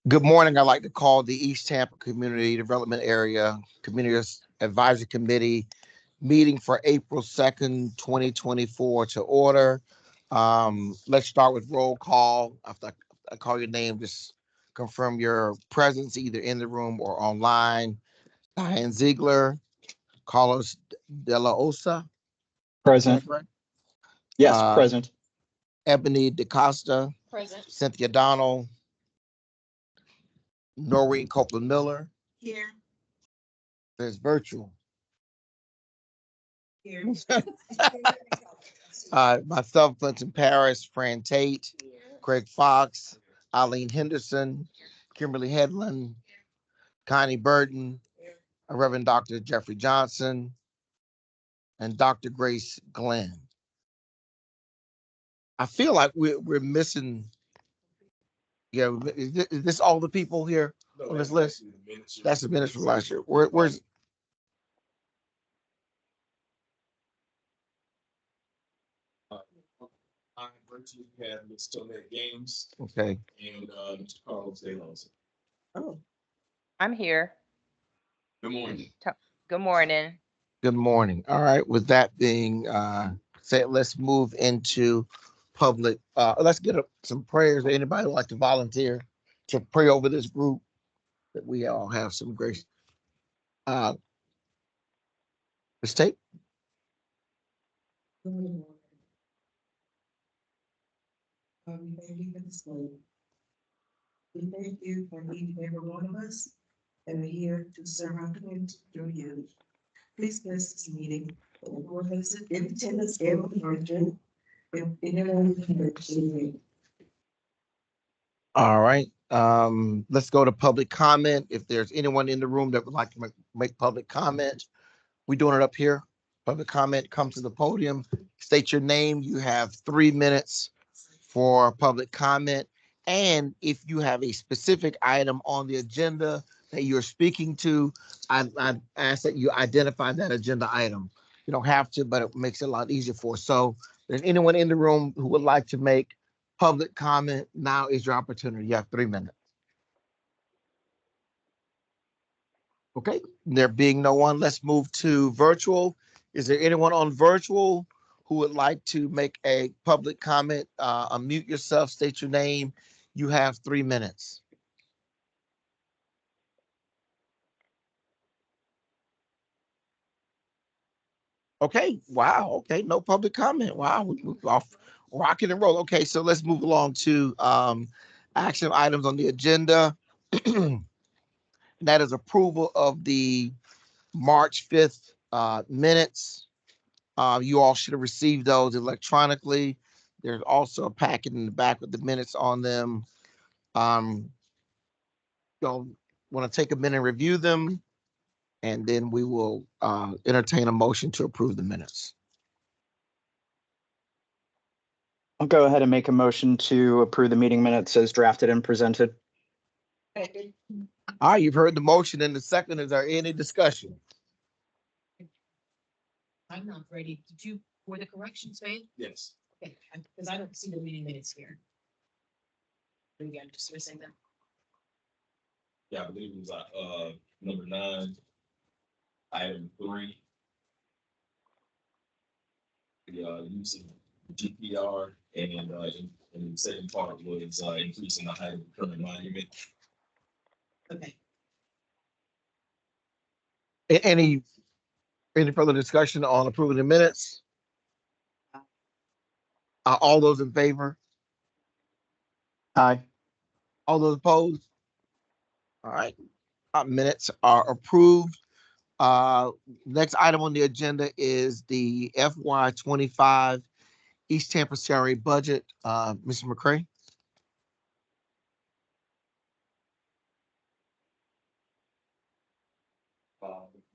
Good morning. I'd like to call the East Tampa Community Development Area Community Advisory Committee meeting for April 2nd, 2024 to order. Let's start with roll call. After I call your name, just confirm your presence either in the room or online. Diane Ziegler, Carlos De La Osa, is that Present. correct? Yes, Uh, present. Ebony DeCosta, Present. Cynthia Donald, Noreen Copeland Miller. Here. There's virtual. Here. Myself, Clinton Paris, Fran Tate, Craig Fox, Eileen Henderson, Kimberly Headland, Connie Burton, Reverend Dr. Jeffrey Johnson, and Dr. Grace Glenn. I feel like we're missing. Yeah, is this all the people here on this list? That's the minutes from last year. Where's Virtually have Mr. Tonet Games okay? and Mr. Carlos De Los. Oh, I'm here. Good morning. Good morning. good morning. All right. With that being said, let's move into public. Let's get some prayers. Anybody would like to volunteer to pray over this group that we all have some grace. Ms. Tate? We thank you for this day. We thank you for each and every one of us that are here to serve our community through you. Please bless this meeting. Lord, bless it in attendance, every virgin, if anyone can. All right. Let's go to public comment. If there's anyone in the room that would like to make public comment, we're doing it up here. Public comment, come to the podium, state your name. You have 3 minutes for public comment. And if you have a specific item on the agenda that you're speaking to, I ask that you identify that agenda item. You don't have to, but it makes it a lot easier for us. So if there's anyone in the room who would like to make public comment, now is your opportunity. You have 3 minutes. Okay, there being no one, let's move to virtual. Is there anyone on virtual who would like to make a public comment? Unmute yourself, state your name. You have 3 minutes. Okay, wow, okay, no public comment. Wow, we off rocking and roll. Okay, so let's move along to action items on the agenda. That is approval of the March 5th minutes. You all should have received those electronically. There's also a packet in the back with the minutes on them. You'll want to take a minute and review them, and then we will entertain a motion to approve the minutes. I'll go ahead and make a motion to approve the meeting minutes as drafted and presented. All right, you've heard the motion and the second. Is there any discussion? I'm not ready. Did you, were the corrections made? Yes. Okay, because I don't see the meeting minutes here. Maybe I'm just missing them. Yeah, I believe it was number 9, item 3. The using GPR and the second part was increasing the height of the current monument. Okay. Any further discussion on approving the minutes? All those in favor? Aye. All those opposed? All right, minutes are approved. Next item on the agenda is the FY25 East Tampa CRA budget. Mr. McCray.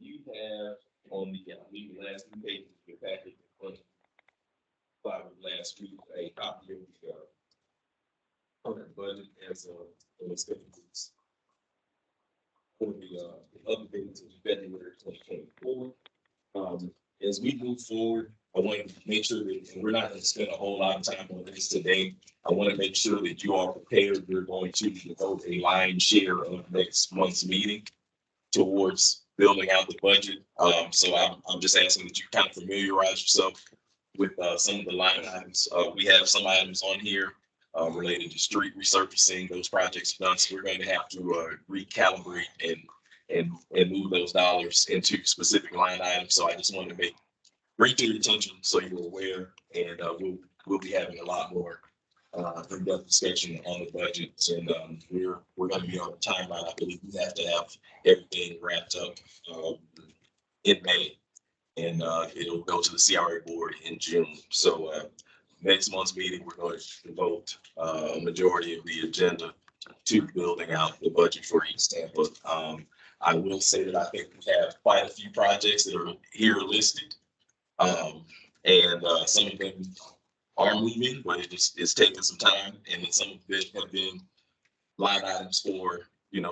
You have on the last 2 pages of your packet, last week, a copy of the current budget as schedules for the updates of February 2024. As we move forward I want to make sure that, and we're not going to spend a whole lot of time on this today. I want to make sure that you are prepared. We're going to devote a lion's share of next month's meeting towards building out the budget. So I'm just asking that you kind of familiarize yourself with some of the line items. We have some items on here related to street resurfacing. Those projects are done, so we're going to have to recalibrate and move those dollars into specific line items. So I just wanted to bring to your attention so you're aware, and we'll be having a lot more in-depth discussion on the budget, and we're going to be on the timeline. I believe we have to have everything wrapped up in May, and it'll go to the CRA board in June. So next month's meeting, we're going to devote a majority of the agenda to building out the budget for East Tampa. I will say that I think we have quite a few projects that are here listed. And some of them are moving, but it's taking some time, and then some of them have been line items for,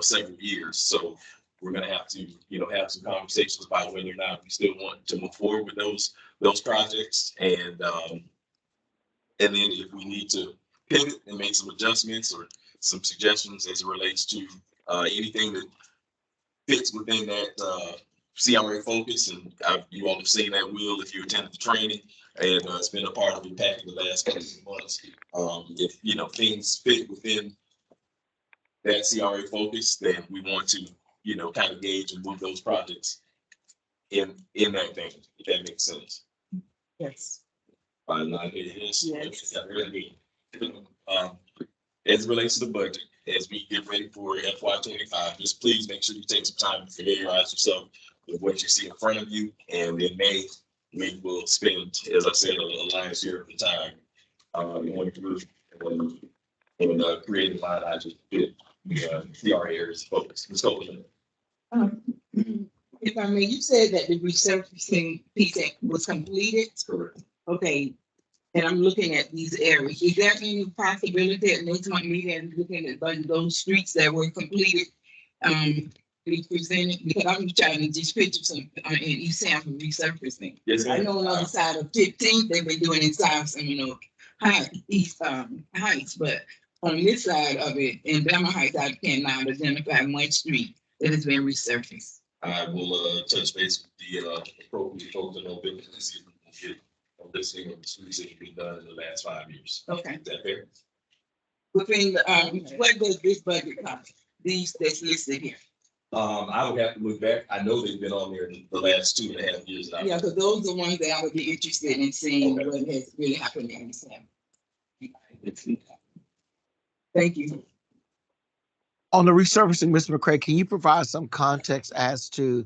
several years. So we're gonna have to, have some conversations about whether or not we still want to move forward with those projects. And then if we need to pivot and make some adjustments or some suggestions as it relates to anything that fits within that CRA focus, and you all have seen that wheel if you attended the training, and it's been a part of the pack the last couple of months. If things fit within that CRA focus, then we want to kind of gauge and move those projects in that vein, if that makes sense. Yes. Yes. Yes. As it relates to the budget, as we get ready for FY25, just please make sure you take some time to familiarize yourself with what you see in front of you. And in May, we will spend, as I said, a lion's share of the time going through and creating line items to fit the CRA areas of focus. Let's go with it. If I may, you said that the resurfacing piece was completed. Correct. Okay. And I'm looking at these areas. Is there any possibility at next month meeting looking at those streets that were completed? Be presented, because I'm trying to just picture some in East Tampa resurfacing. Yes, I know on the other side of 15th, they've been doing inside some, East Heights, but on this side of it, in Bama Heights, I cannot identify one street that has been resurfaced. I will touch base with the appropriate folks in Open and see if we can get a listing of the streets that have been done in the last 5 years. Okay. Is that fair? Within the, what does this budget cover? These that's listed here. I would have to look back. I know they've been on there the last 2.5 years. Yeah, because those are the ones that I would be interested in seeing Okay. what has really happened in East Tampa. Thank you. On the resurfacing, Mr. McCray, can you provide some context as to,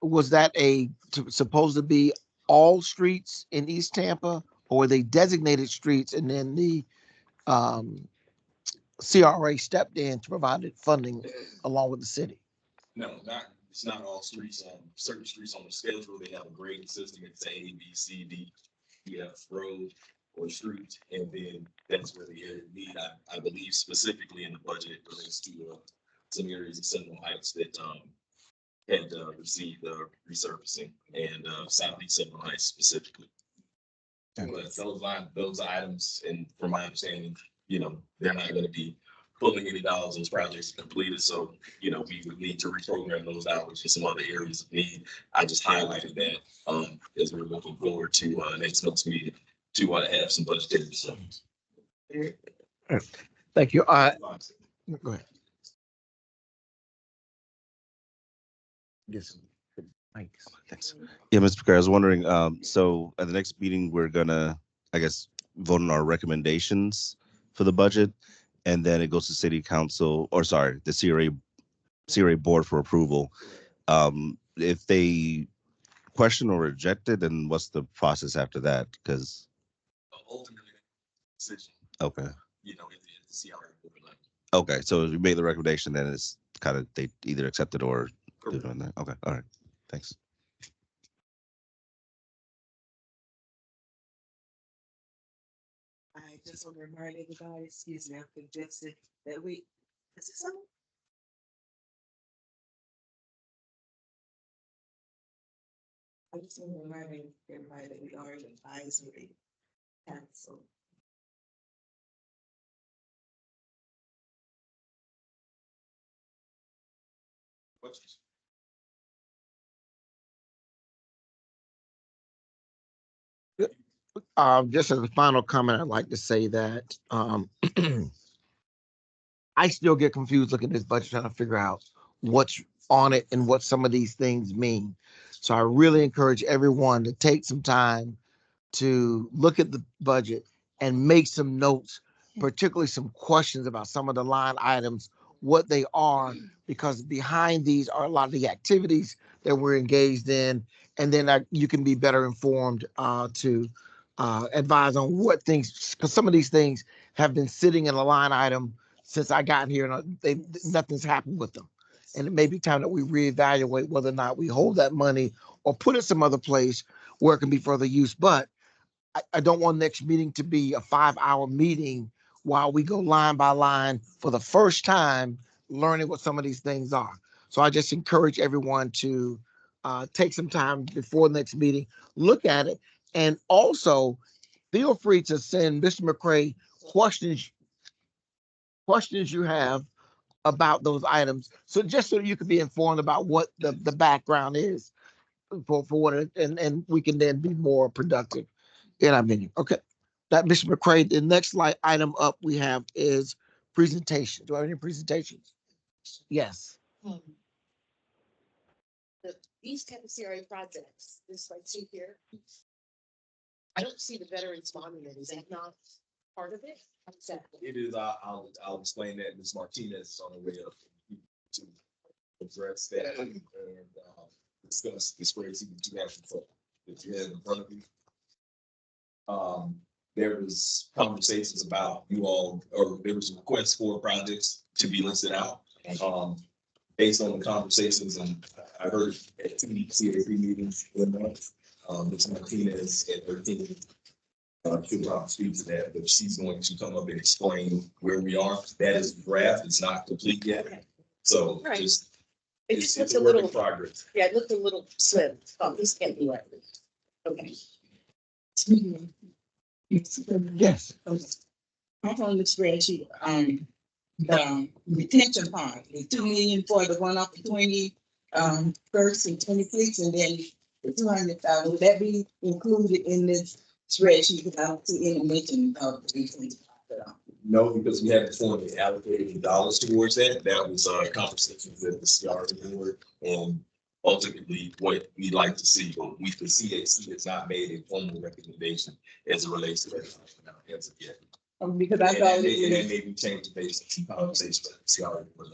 was that supposed to be all streets in East Tampa, or were they designated streets and then the CRA stepped in to provide funding along with the city? No, it's not all streets. Certain streets on the schedule, they have a grading system. It's A, B, C, D, E, F road or street, and then that's where the area of need. I believe specifically in the budget it relates to some areas of Seminole Heights that had received resurfacing, and Southeast Seminole Heights specifically. But those items, and from my understanding, they're not going to be pulling any dollars. Those projects are completed, so we would need to reprogram those dollars for some other areas of need. I just highlighted that as we're looking forward to next month's meeting to have some budgetary discussions. Thank you. Go ahead. Yes. Thanks. Thanks. Yeah, Mr. Carr, I was wondering, so at the next meeting, we're gonna, I guess, vote on our recommendations for the budget, and then it goes to city council, or sorry, the CRA board for approval. If they question or reject it, then what's the process after that? Because Ultimately, decision, okay, it's the CRA board level. okay, so we made the recommendation, then it's kind of they either accept it or do it on that. Okay, all right, thanks. I just want to remind everybody, excuse me, I'm congested, that is it something? I just want to remind everybody that we are an advisory council. Questions? Just as a final comment, I'd like to say that I still get confused looking at this budget, trying to figure out what's on it and what some of these things mean. So I really encourage everyone to take some time to look at the budget and make some notes, particularly some questions about some of the line items, what they are, because behind these are a lot of the activities that we're engaged in. And then you can be better informed to advise on what things, because some of these things have been sitting in a line item since I got here and nothing's happened with them. And it may be time that we reevaluate whether or not we hold that money or put it some other place where it can be further use. But I don't want next meeting to be a 5-hour meeting while we go line by line for the first time, learning what some of these things are. So I just encourage everyone to take some time before the next meeting, look at it, and also feel free to send Mr. McCray questions you have about those items. So just so you can be informed about what the background is for what it, and we can then be more productive in our meeting. Okay. That Mr. McCray, the next item up we have is presentation. Do I have any presentations? Yes. These type of CRA projects, this like see here. I don't see the Veterans Monument. Is that not part of it? Exactly. It is, I'll explain that. Ms. Martinez is on the way up to address that and discuss the spreadsheet that you have in front of you. There was conversations about you all, or there was a request for projects to be listed out. Based on the conversations, and I heard at 2 CAC meetings in the month, Ms. Martinez at 13. She'll probably speak to that, but she's going to come up and explain where we are. That is draft, it's not complete yet. So Right. just, It it's just looks a a work in little, progress. yeah, it looked a little slim. Oh, this can't be right. Okay. Yes. I'm on the spreadsheet, the retention part, the 2 million for the one off the first and 26, and then the 200,000, would that be included in this spreadsheet? Because I don't see any mention of the retention. No, because we haven't formally allocated the dollars towards that. That was conversations with the CRA board, and ultimately what we'd like to see, but we, the CAC has not made a formal recommendation as it relates to that as of yet. Because I And thought that may be changed based on conversations with the CRA board.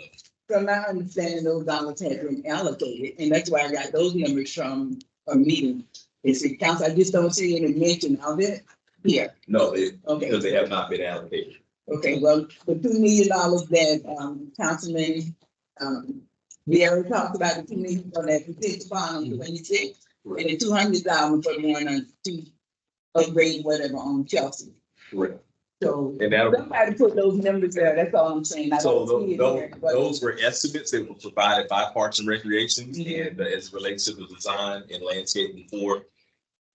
from my understanding, those dollars had been allocated, and that's why I got those numbers from a meeting. It's a council, I just don't see any mention of it here. No, Okay. because they have not been allocated. Okay, well, the $2 million that, Councilman, we already talked about the 2 million for that petition bond on 26, and the 200,000 for the one on to upgrade whatever on Chelsea. Correct. So And that'll, somebody put those numbers there, that's all I'm saying. I so don't see it here, but- those were estimates that were provided by Parks and Recreation, Mhm. and as it relates to the design and landscaping for,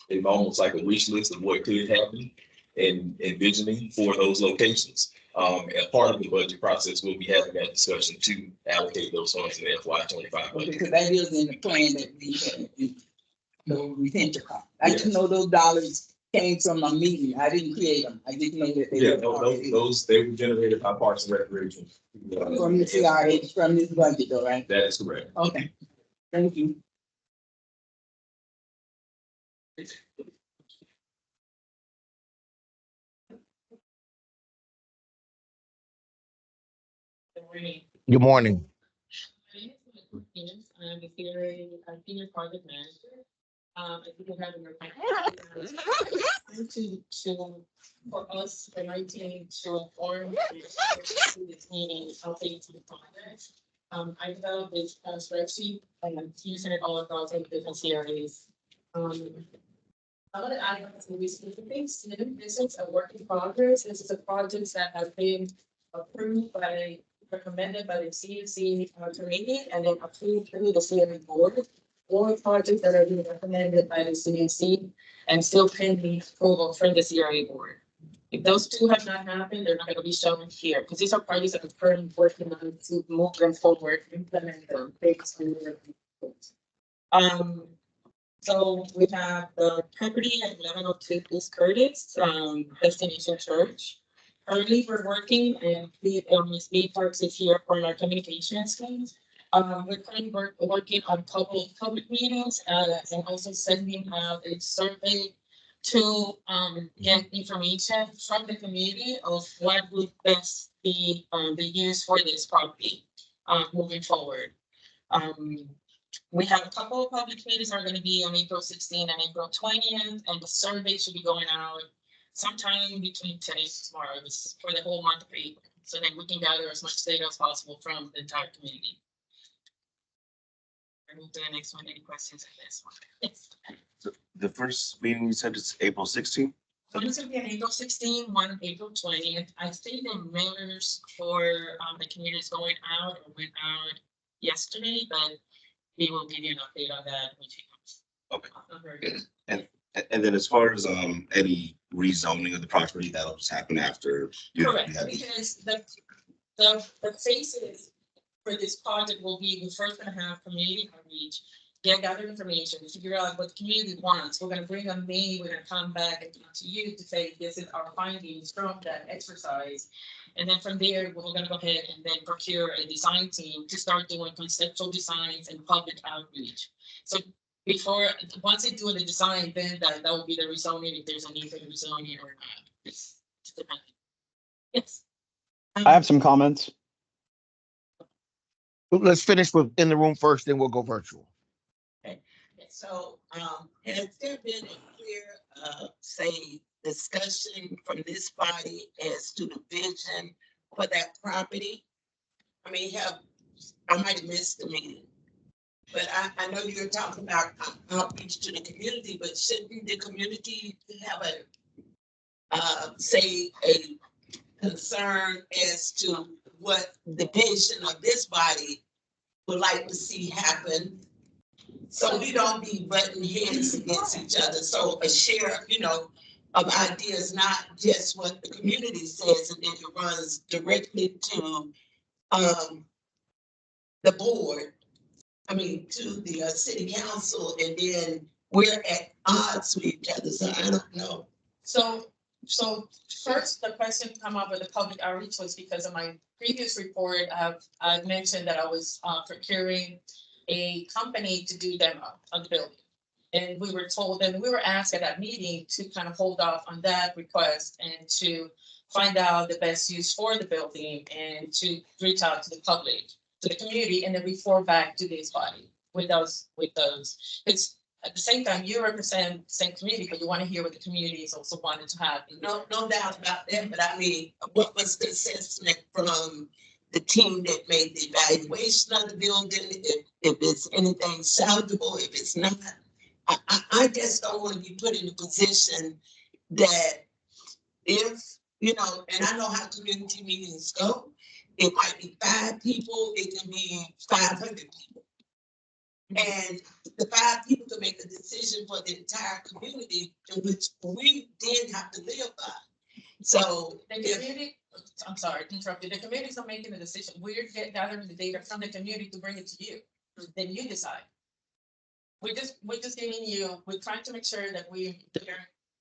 it's almost like a wish list of what could happen and envisioning for those locations. As part of the budget process, we'll be having that discussion to allocate those funds in the FY25 budget. Because that is in the plan that we had, the retention cost. I Yes. didn't know those dollars came from a meeting. I didn't create them. I didn't know that they Yeah, were already those, they were generated by Parks and Recreation. from the CRA, from this budget, though, right? That is correct. Okay, thank you. Good morning. I'm the senior project manager. I think I have for us, the 19 to form this meeting, update to the project. I developed this spreadsheet and using it all across the different CRAs. I'm gonna add some specifics. This is a work in progress. This is a project that has been approved recommended by the CAC committee and then approved through the CRA board. 4 projects that are being recommended by the CAC and still pending approval from the CRA board. If those 2 have not happened, they're not gonna be shown here, because these are projects that are currently working on to move them forward, implement them based on their reports. So we have the property at 1102 East Curtis, Destination Church. Currently, we're working and Ms. B Parks is here for our communications team. We're currently working on a couple of public meetings, and also sending out a survey to, get information from the community of what would best be, the use for this property, moving forward. We have a couple of public meetings are gonna be on April 16th and April 20th, and the survey should be going out sometime between today and tomorrow. This is for the whole month of April, so that we can gather as much data as possible from the entire community. I move to the next one. Any questions on this one? Yes. So the first meeting you said is April 16th? One is gonna be on April 16th, one on April 20th. I think the mailers for the community is going out or went out yesterday, but we will give you an update on that when she comes. Okay. And then as far as any rezoning of the property, that'll just happen after. Correct, because the phases for this project will be, we're first gonna have community outreach, gather information, figure out what the community wants. We're gonna bring them May, we're gonna come back and talk to you to say, this is our findings from that exercise. And then from there, we're gonna go ahead and then procure a design team to start doing conceptual designs and public outreach. So before, once they do the design, then that will be the rezoning, if there's a need for the rezoning or not. It's depending. Yes. I have some comments. Let's finish with in the room first, then we'll go virtual. So, has there been a clear, say, discussion from this body as to the vision for that property? I mean, I might have missed the meeting, but I know you're talking about outreach to the community, but shouldn't the community have say, a concern as to what the vision of this body would like to see happen? So we don't be butting heads against each other. So a share, of ideas, not just what the community says, and then it runs directly to the board. I mean, to the city council, and then we're at odds with each other. So I don't know. So first, the question come up with the public outreach was because of my previous report. I mentioned that I was procuring a company to do demo of the building. And we were told, and we were asked at that meeting to kind of hold off on that request and to find out the best use for the building and to reach out to the public, to the community, and then report back to this body with those. It's at the same time, you represent the same community, but you want to hear what the community is also wanted to have. No doubt about that, but I mean, what was the assessment from the team that made the evaluation of the building? If it's anything salvageable, if it's not, I just don't want to be put in a position that if, and I know how community meetings go, it might be 5 people, it can be 500 people. And the 5 people can make a decision for the entire community, in which we did have to live by. So the community, I'm sorry to interrupt you. The community's not making the decision. We're gathering the data from the community to bring it to you. Then you decide. We're just giving you, we're trying to make sure that we're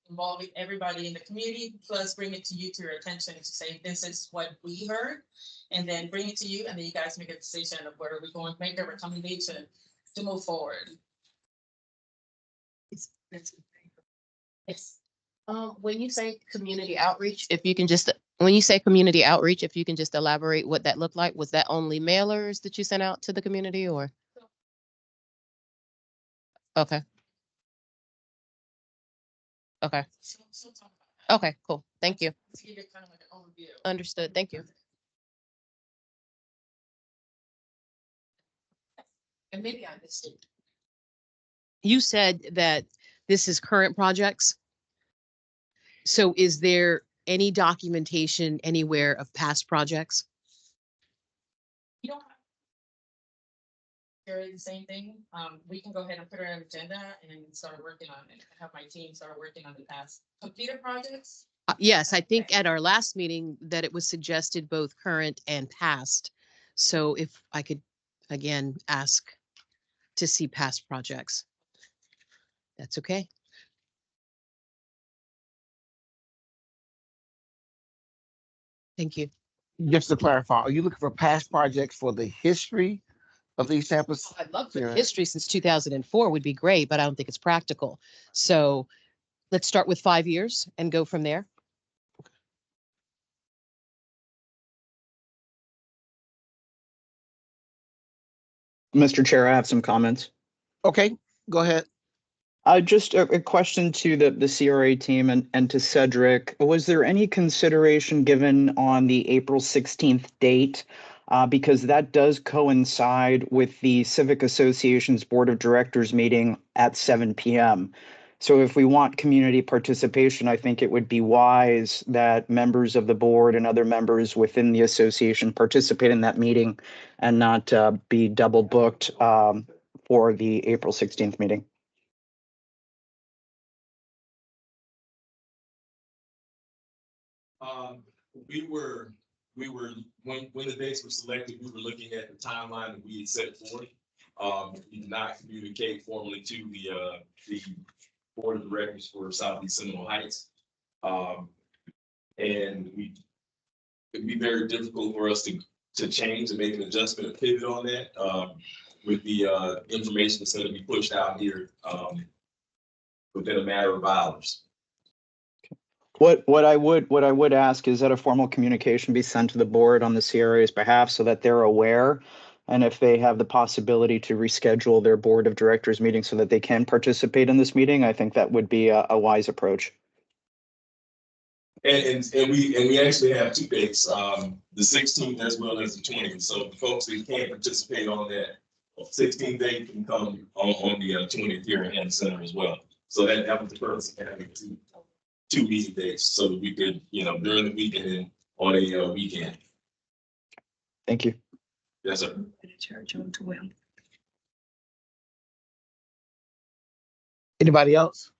involving everybody in the community, plus bring it to you, to your attention, to say, this is what we heard, and then bring it to you, and then you guys make a decision of whether we're going to make a recommendation to move forward. Yes. When you say community outreach, when you say community outreach, if you can just elaborate what that looked like, was that only mailers that you sent out to the community, or? Okay. Okay. Okay, cool. Thank you. To give you kind of like an overview. Understood. Thank you. And maybe I missed it. You said that this is current projects. So is there any documentation anywhere of past projects? You don't Carrie, the same thing. We can go ahead and put it on agenda and start working on it. Have my team start working on the past completed projects. Yes, I think at our last meeting that it was suggested both current and past. So if I could, again, ask to see past projects. That's okay. Thank you. Just to clarify, are you looking for past projects for the history of the East Tampa? I'd love for Yeah. history since 2004 would be great, but I don't think it's practical. So let's start with 5 years and go from there. Mr. Chair, I have some comments. Okay, go ahead. Just a question to the CRA team and to Cedric. Was there any consideration given on the April 16th date? Because that does coincide with the Civic Association's Board of Directors meeting at 7 p.m. So if we want community participation, I think it would be wise that members of the board and other members within the association participate in that meeting and not be double booked for the April 16th meeting. When the dates were selected, we were looking at the timeline that we had set forth. We did not communicate formally to the board of directors for Southeast Seminole Heights. And it'd be very difficult for us to change and make an adjustment and pivot on that, with the information that's going to be pushed out here, within a matter of hours. What I would ask is that a formal communication be sent to the board on the CRA's behalf so that they're aware. And if they have the possibility to reschedule their board of directors meeting so that they can participate in this meeting, I think that would be a wise approach. And we actually have two dates, the 16th as well as the 20th. So the folks that can't participate on that 16th date can come on the 20th here in the center as well. So that was the purpose of having two meeting dates so that we could, during the weekend and on a weekend. Thank you. Yes, sir. Anybody else?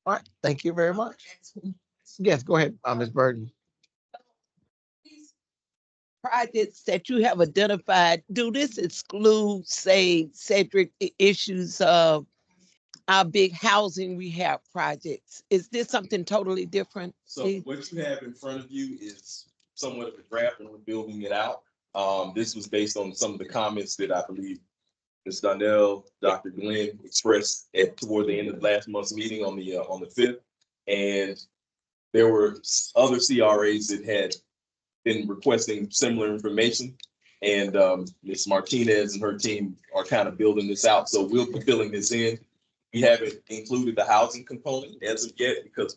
All right, thank you very much. Yes, go ahead, Ms. Burton. Projects that you have identified, do this exclude, say, Cedric, the issues of our big housing rehab projects? Is this something totally different? So what you have in front of you is somewhat of a draft and we're building it out. This was based on some of the comments that I believe Ms. Donnell, Dr. Glenn expressed toward the end of last month's meeting on the 5th. And there were other CRAs that had been requesting similar information. And Ms. Martinez and her team are kind of building this out. So we'll be filling this in. We haven't included the housing component as of yet because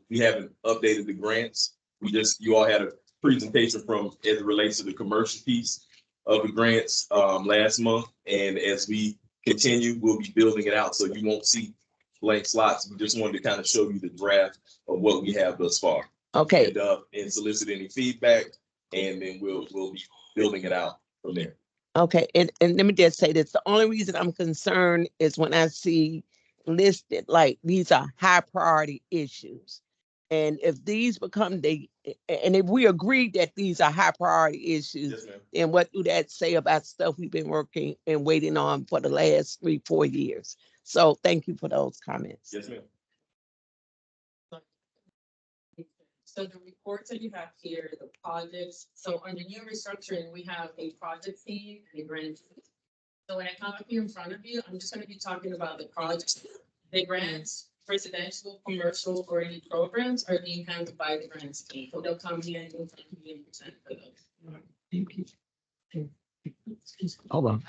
we haven't updated the grants. You all had a presentation as it relates to the commercial piece of the grants last month. And as we continue, we'll be building it out. So you won't see blank slots. We just wanted to kind of show you the draft of what we have thus far. Okay. And solicit any feedback, and then we'll be building it out from there. Okay, and let me just say this, the only reason I'm concerned is when I see listed, like, these are high priority issues. And if these become and if we agree that these are high priority issues, Yes, ma'am. then what do that say about stuff we've been working and waiting on for the last 3-4 years? So thank you for those comments. Yes, ma'am. So the reports that you have here, the projects, so under new restructuring, we have a project team and a grant team. So when I come up here in front of you, I'm just gonna be talking about the projects, the grants, residential, commercial, or any programs are being handled by the grants team. So they'll come here and present for those. Thank you. Hold on.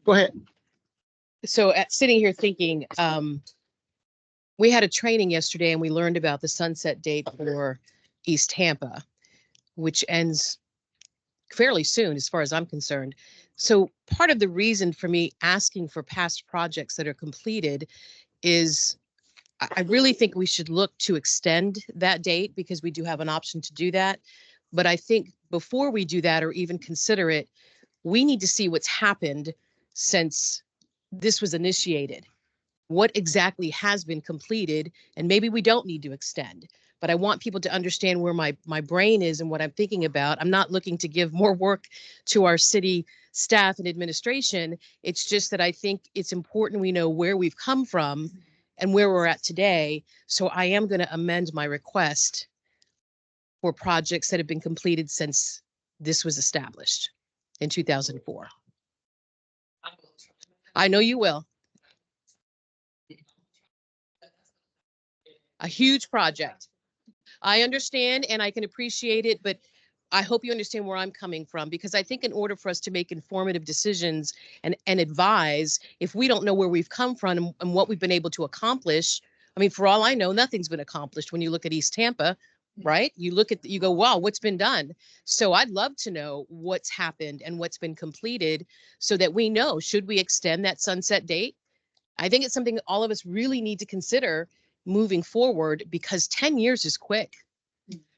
Go ahead. So sitting here thinking, we had a training yesterday and we learned about the sunset date for East Tampa, which ends fairly soon as far as I'm concerned. So part of the reason for me asking for past projects that are completed is I really think we should look to extend that date because we do have an option to do that. But I think before we do that or even consider it, we need to see what's happened since this was initiated. What exactly has been completed, and maybe we don't need to extend. But I want people to understand where my brain is and what I'm thinking about. I'm not looking to give more work to our city staff and administration. It's just that I think it's important we know where we've come from and where we're at today. So I am going to amend my request for projects that have been completed since this was established in 2004. I know you will. A huge project. I understand and I can appreciate it, but I hope you understand where I'm coming from, because I think in order for us to make informative decisions and advise, if we don't know where we've come from and what we've been able to accomplish, I mean, for all I know, nothing's been accomplished when you look at East Tampa, right? You look at, you go, wow, what's been done? So I'd love to know what's happened and what's been completed so that we know, should we extend that sunset date? I think it's something all of us really need to consider moving forward, because 10 years is quick.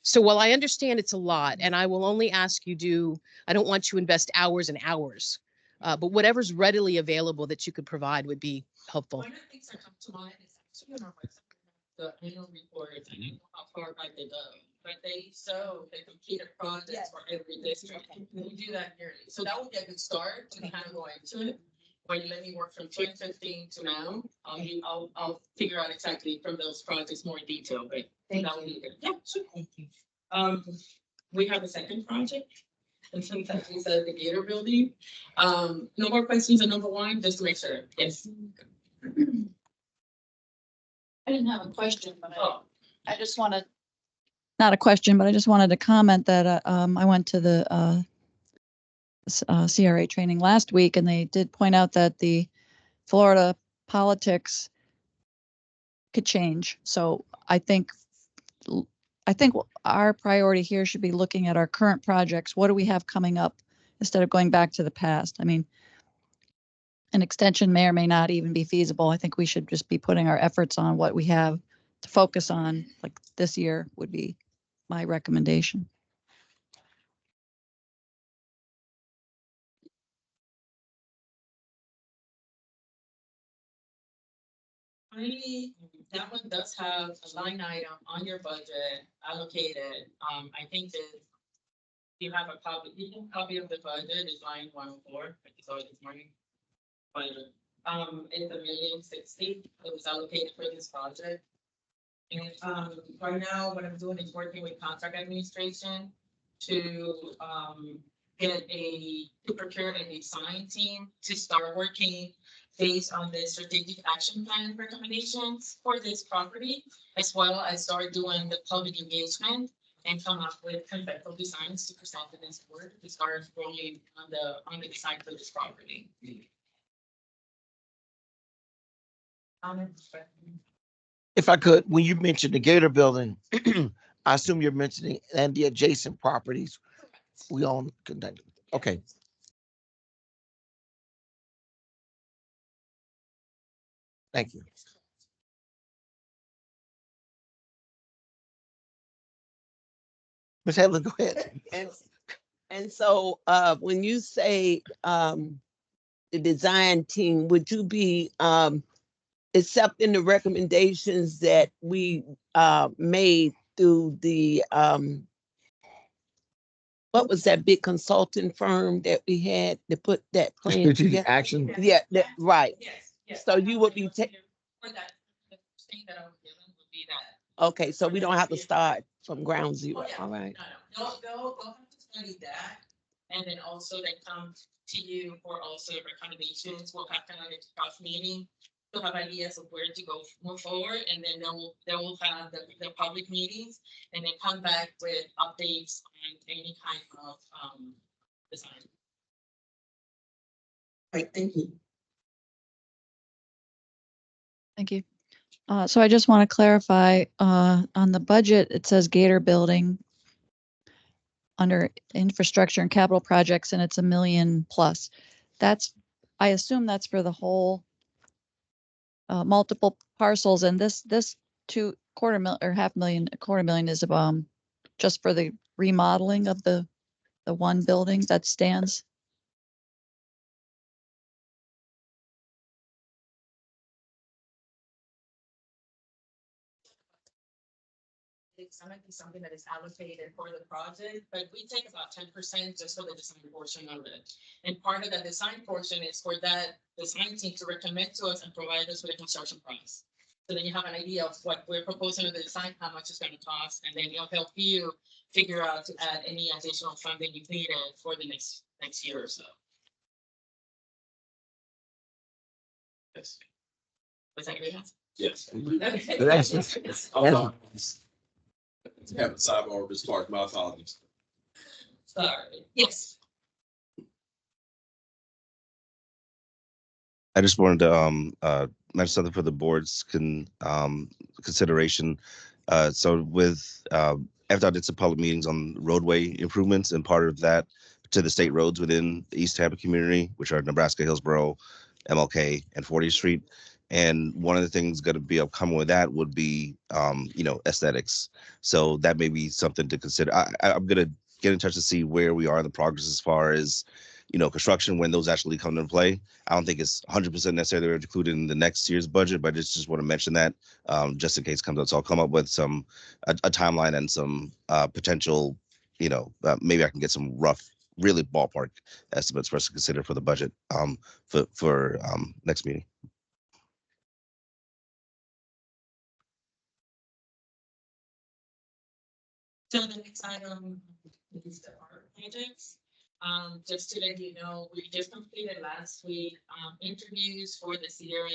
So while I understand it's a lot, and I will only ask you I don't want you to invest hours and hours, but whatever's readily available that you could provide would be helpful. One of the things that come to mind is actually on our website, the annual report. I don't know how far back they go, but they show the completed projects for every district. We do that yearly, so that would be a good start to kind of go into it. When you let me work from 2015 to now, I'll figure out exactly from those projects more in detail, but that would be good. Yeah, sure. Thank you. We have a second project, and sometimes we said the Gator building. No more questions on number one, just to make sure. Yes. I didn't have a question, but I just wanted, not a question, but I just wanted to comment that I went to the CRA training last week, and they did point out that the Florida politics could change. So I think our priority here should be looking at our current projects. What do we have coming up instead of going back to the past? I mean, an extension may or may not even be feasible. I think we should just be putting our efforts on what we have to focus on, like this year would be my recommendation. Finally, that one does have a line item on your budget allocated. I think that you have a copy of the budget, is line 104, I saw it this morning. But it's $1,060,000 that was allocated for this project. And right now, what I'm doing is working with contract administration to procure a design team to start working based on the strategic action plan recommendations for this property, as well as start doing the public engagement and come up with conceptual designs to present to this board to start rolling on the design for this property. If I could, when you mentioned the Gator building, I assume you're mentioning and the adjacent properties we own. Okay. Thank you. Ms. Hedlund, go ahead. And so when you say the design team, would you be accepting the recommendations that we made through the what was that big consulting firm that we had to put that plan Strategic together? action. Yeah, right. Yes. So you would be for that, the thing that I was given would be that. okay, so we don't have to start from ground zero. Oh, yeah. All right. No, they'll have to study that, and then also they come to you for also recommendations. We'll have kind of a cross meeting to have ideas of where to go move forward, and then they will have the public meetings, and then come back with updates on any kind of design. Right, thank you. Thank you. So I just want to clarify on the budget, it says Gator building under infrastructure and capital projects, and it's $1 million plus. I assume that's for the whole multiple parcels, and this $250,000 or $500,000 is just for the remodeling of the one building that stands. it's not gonna be something that is allocated for the project, but we take about 10% just for the design portion of it. And part of that design portion is for that design team to recommend to us and provide us with a construction price. So then you have an idea of what we're proposing in the design, how much it's gonna cost, and then it'll help you figure out to add any additional funding you needed for the next year or so. Yes. Was that good? Yes. Okay. Have a sidebar, Ms. Clark, my apologies. Sorry. Yes. I just wanted to mention something for the board's consideration. So with after I did some public meetings on roadway improvements, and part of that to the state roads within the East Tampa community, which are Nebraska, Hillsborough, MLK, and 40th Street. And one of the things going to be upcoming with that would be, aesthetics. So that may be something to consider. I'm going to get in touch to see where we are in the progress as far as, construction, when those actually come into play. I don't think it's 100% necessarily included in the next year's budget, but I just want to mention that just in case it comes up. So I'll come up with a timeline and some potential, maybe I can get some rough, really ballpark estimates for us to consider for the budget for next meeting. So the next item is the art projects. Just to let you know, we just completed last week, interviews for the CRA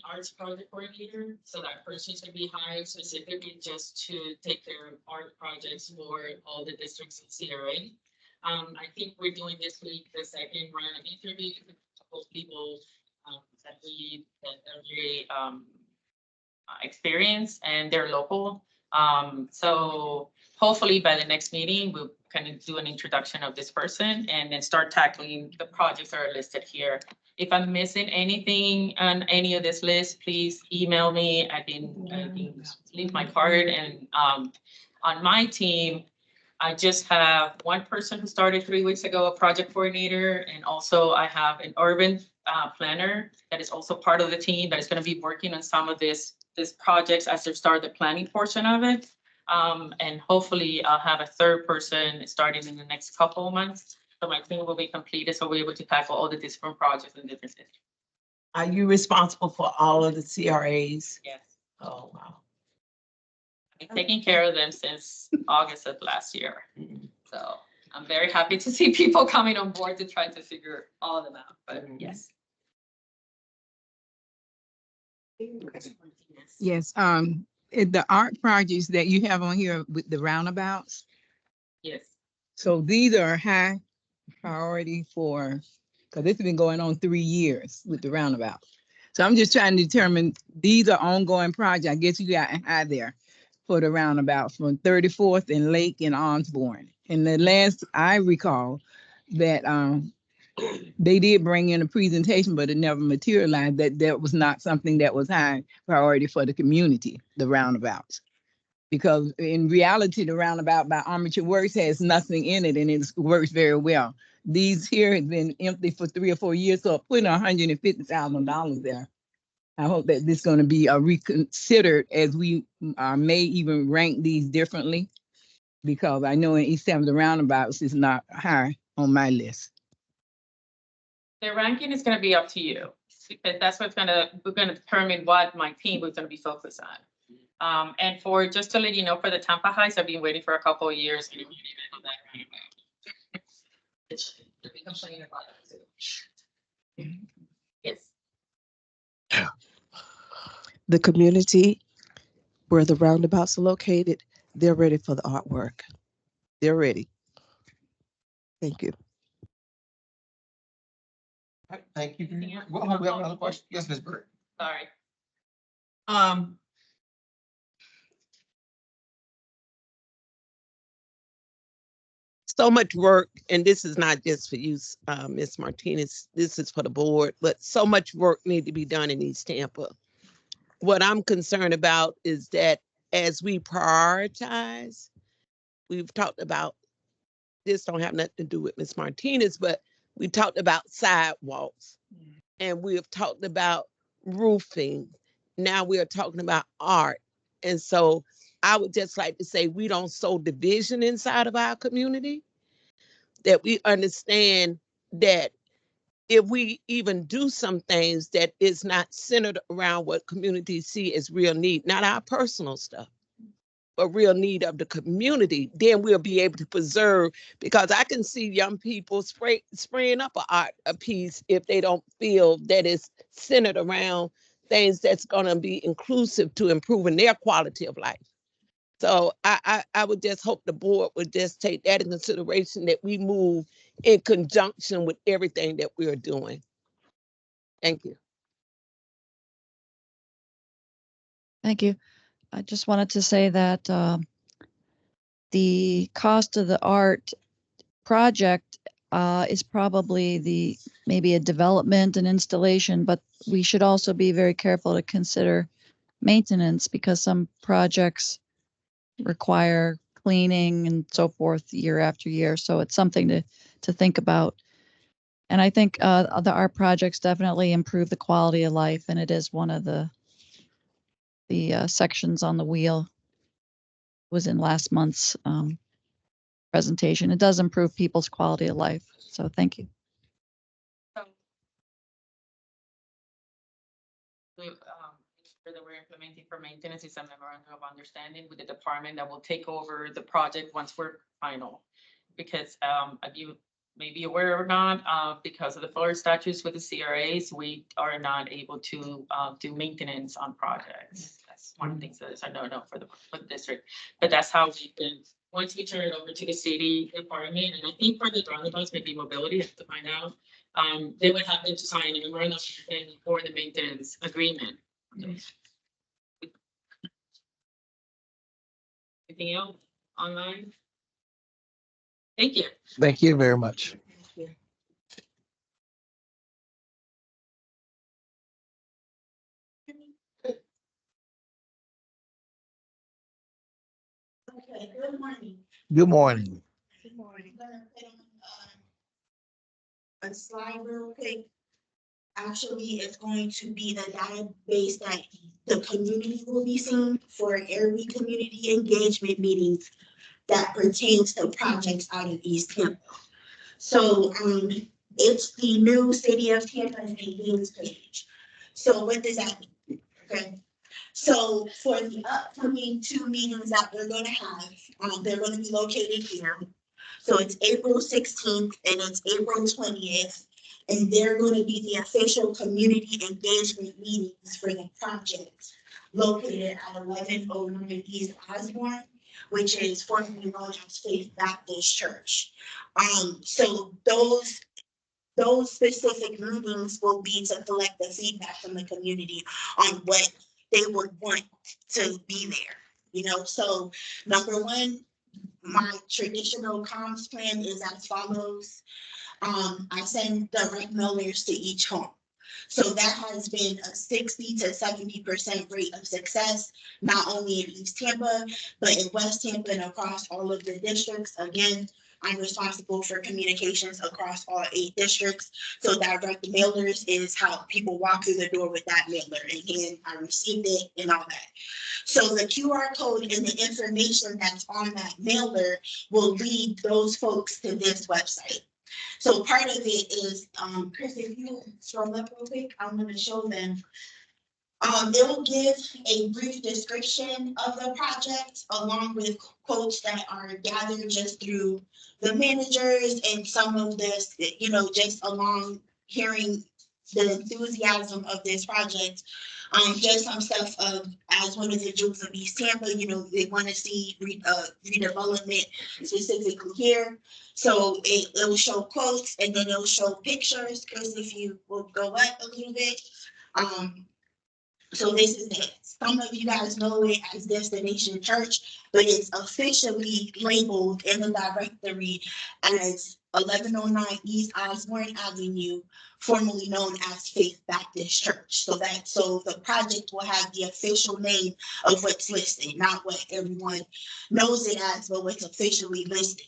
arts project coordinator. So that person should be hired specifically just to take care of art projects for all the districts in CRA. I think we're doing this week the second round of interviews with a couple of people that are very experienced and they're local. So hopefully by the next meeting, we'll kind of do an introduction of this person and then start tackling the projects that are listed here. If I'm missing anything on any of this list, please email me. I can leave my card. And on my team, I just have one person who started 3 weeks ago, a project coordinator, and also I have an urban planner that is also part of the team that is going to be working on some of this projects as they start the planning portion of it. And hopefully I'll have a third person starting in the next couple of months. So my team will be completed, so we're able to tackle all the different projects in different districts. Are you responsible for all of the CRAs? Yes. Oh, wow. I've been taking care of them since August of last year. So I'm very happy to see people coming on board to try to figure all of them out, but yes. Yes, the art projects that you have on here with the roundabouts, Yes. so these are high priority for, because it's been going on 3 years with the roundabout. So I'm just trying to determine, these are ongoing projects. I guess you got high there for the roundabout from 34th and Lake and Osborne. And the last I recall that they did bring in a presentation, but it never materialized, that was not something that was high priority for the community, the roundabouts. Because in reality, the roundabout by Armature Works has nothing in it and it works very well. These here have been empty for 3 or 4 years, so putting $150,000 there. I hope that this is going to be reconsidered as we may even rank these differently, because I know in East Tampa, the roundabouts is not high on my list. The ranking is going to be up to you. Because that's what's we're going to determine what my team was going to be focused on. And for just to let you know, for the Tampa Heights, I've been waiting for a couple of years. Yes. The community where the roundabouts are located, they're ready for the artwork. They're ready. Thank you. All right, thank you. Well, we have another question. Yes, Ms. Bird. Sorry. So much work, and this is not just for you, Ms. Martinez, this is for the board, but so much work need to be done in East Tampa. What I'm concerned about is that as we prioritize, we've talked about, this don't have nothing to do with Ms. Martinez, but we talked about sidewalks and we have talked about roofing. Now we are talking about art. And so I would just like to say we don't sow division inside of our community, that we understand that if we even do some things that is not centered around what communities see as real need, not our personal stuff, but real need of the community, then we'll be able to preserve, because I can see young people spraying up a piece if they don't feel that it's centered around things that's going to be inclusive to improving their quality of life. So I would just hope the board would just take that in consideration, that we move in conjunction with everything that we're doing. Thank you. Thank you. I just wanted to say that the cost of the art project is probably maybe a development and installation, but we should also be very careful to consider maintenance, because some projects require cleaning and so forth year after year. So it's something to think about. And I think the art projects definitely improve the quality of life, and it is one of the sections on the wheel. Was in last month's presentation. It does improve people's quality of life. So thank you. That we're implementing for maintenance is a memorandum of understanding with the department that will take over the project once we're final. Because if you may be aware or not, because of the Florida statutes with the CRAs, we are not able to do maintenance on projects. That's one of the things that is a no-no for the district. But that's how we've been, once we turn it over to the city department, and I think for the roundabouts, maybe mobility, I have to find out, they would have to sign a memorandum of understanding for the maintenance agreement. Anything else online? Thank you. Thank you very much. Okay, good morning. Good morning. Good morning. I'm gonna put on a slide real quick. Actually, it's going to be the database that the community will be seeing for every community engagement meetings that pertains to projects out of East Tampa. So it's the new City of Tampa engagement page. So what does that mean? Okay. So for the upcoming 2 meetings that we're going to have, they're going to be located here. So it's April 16th and it's April 20th. And they're going to be the official community engagement meetings for the project located at 1109 East Osborne, which is formerly known as Faith Baptist Church. So those specific meetings will be to collect the feedback from the community on what they would want to be there. You know, so number one, my traditional comms plan is as follows. I send direct mailers to each home. So that has been a 60 to 70% rate of success, not only in East Tampa, but in West Tampa and across all of the districts. Again, I'm responsible for communications across all 8 districts. So direct mailers is how people walk through the door with that mailer, and I received it and all that. So the QR code and the information that's on that mailer will lead those folks to this website. So part of it is, Chris, if you scroll up real quick, I'm going to show them. It will give a brief description of the project along with quotes that are gathered just through the managers and some of this, you know, just along hearing the enthusiasm of this project. Just some stuff of, as one of the jewels of East Tampa, you know, they want to see redevelopment specifically here. So it will show quotes and then it'll show pictures. Chris, if you will go up a little bit. So this is it. Some of you guys know it as Destination Church, but it's officially labeled in the directory as 1109 East Osborne Avenue, formerly known as Faith Baptist Church. So the project will have the official name of what's listed, not what everyone knows it as, but what's officially listed.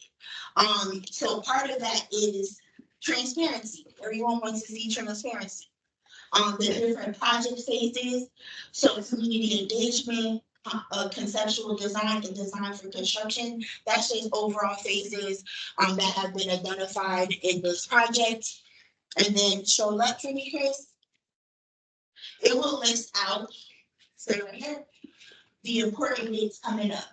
So part of that is transparency. Everyone wants to see transparency. The different project phases, so community engagement, conceptual design and design for construction. That's just overall phases that have been identified in this project. And then show up for me, Chris. It will list out, so right here, the important dates coming up.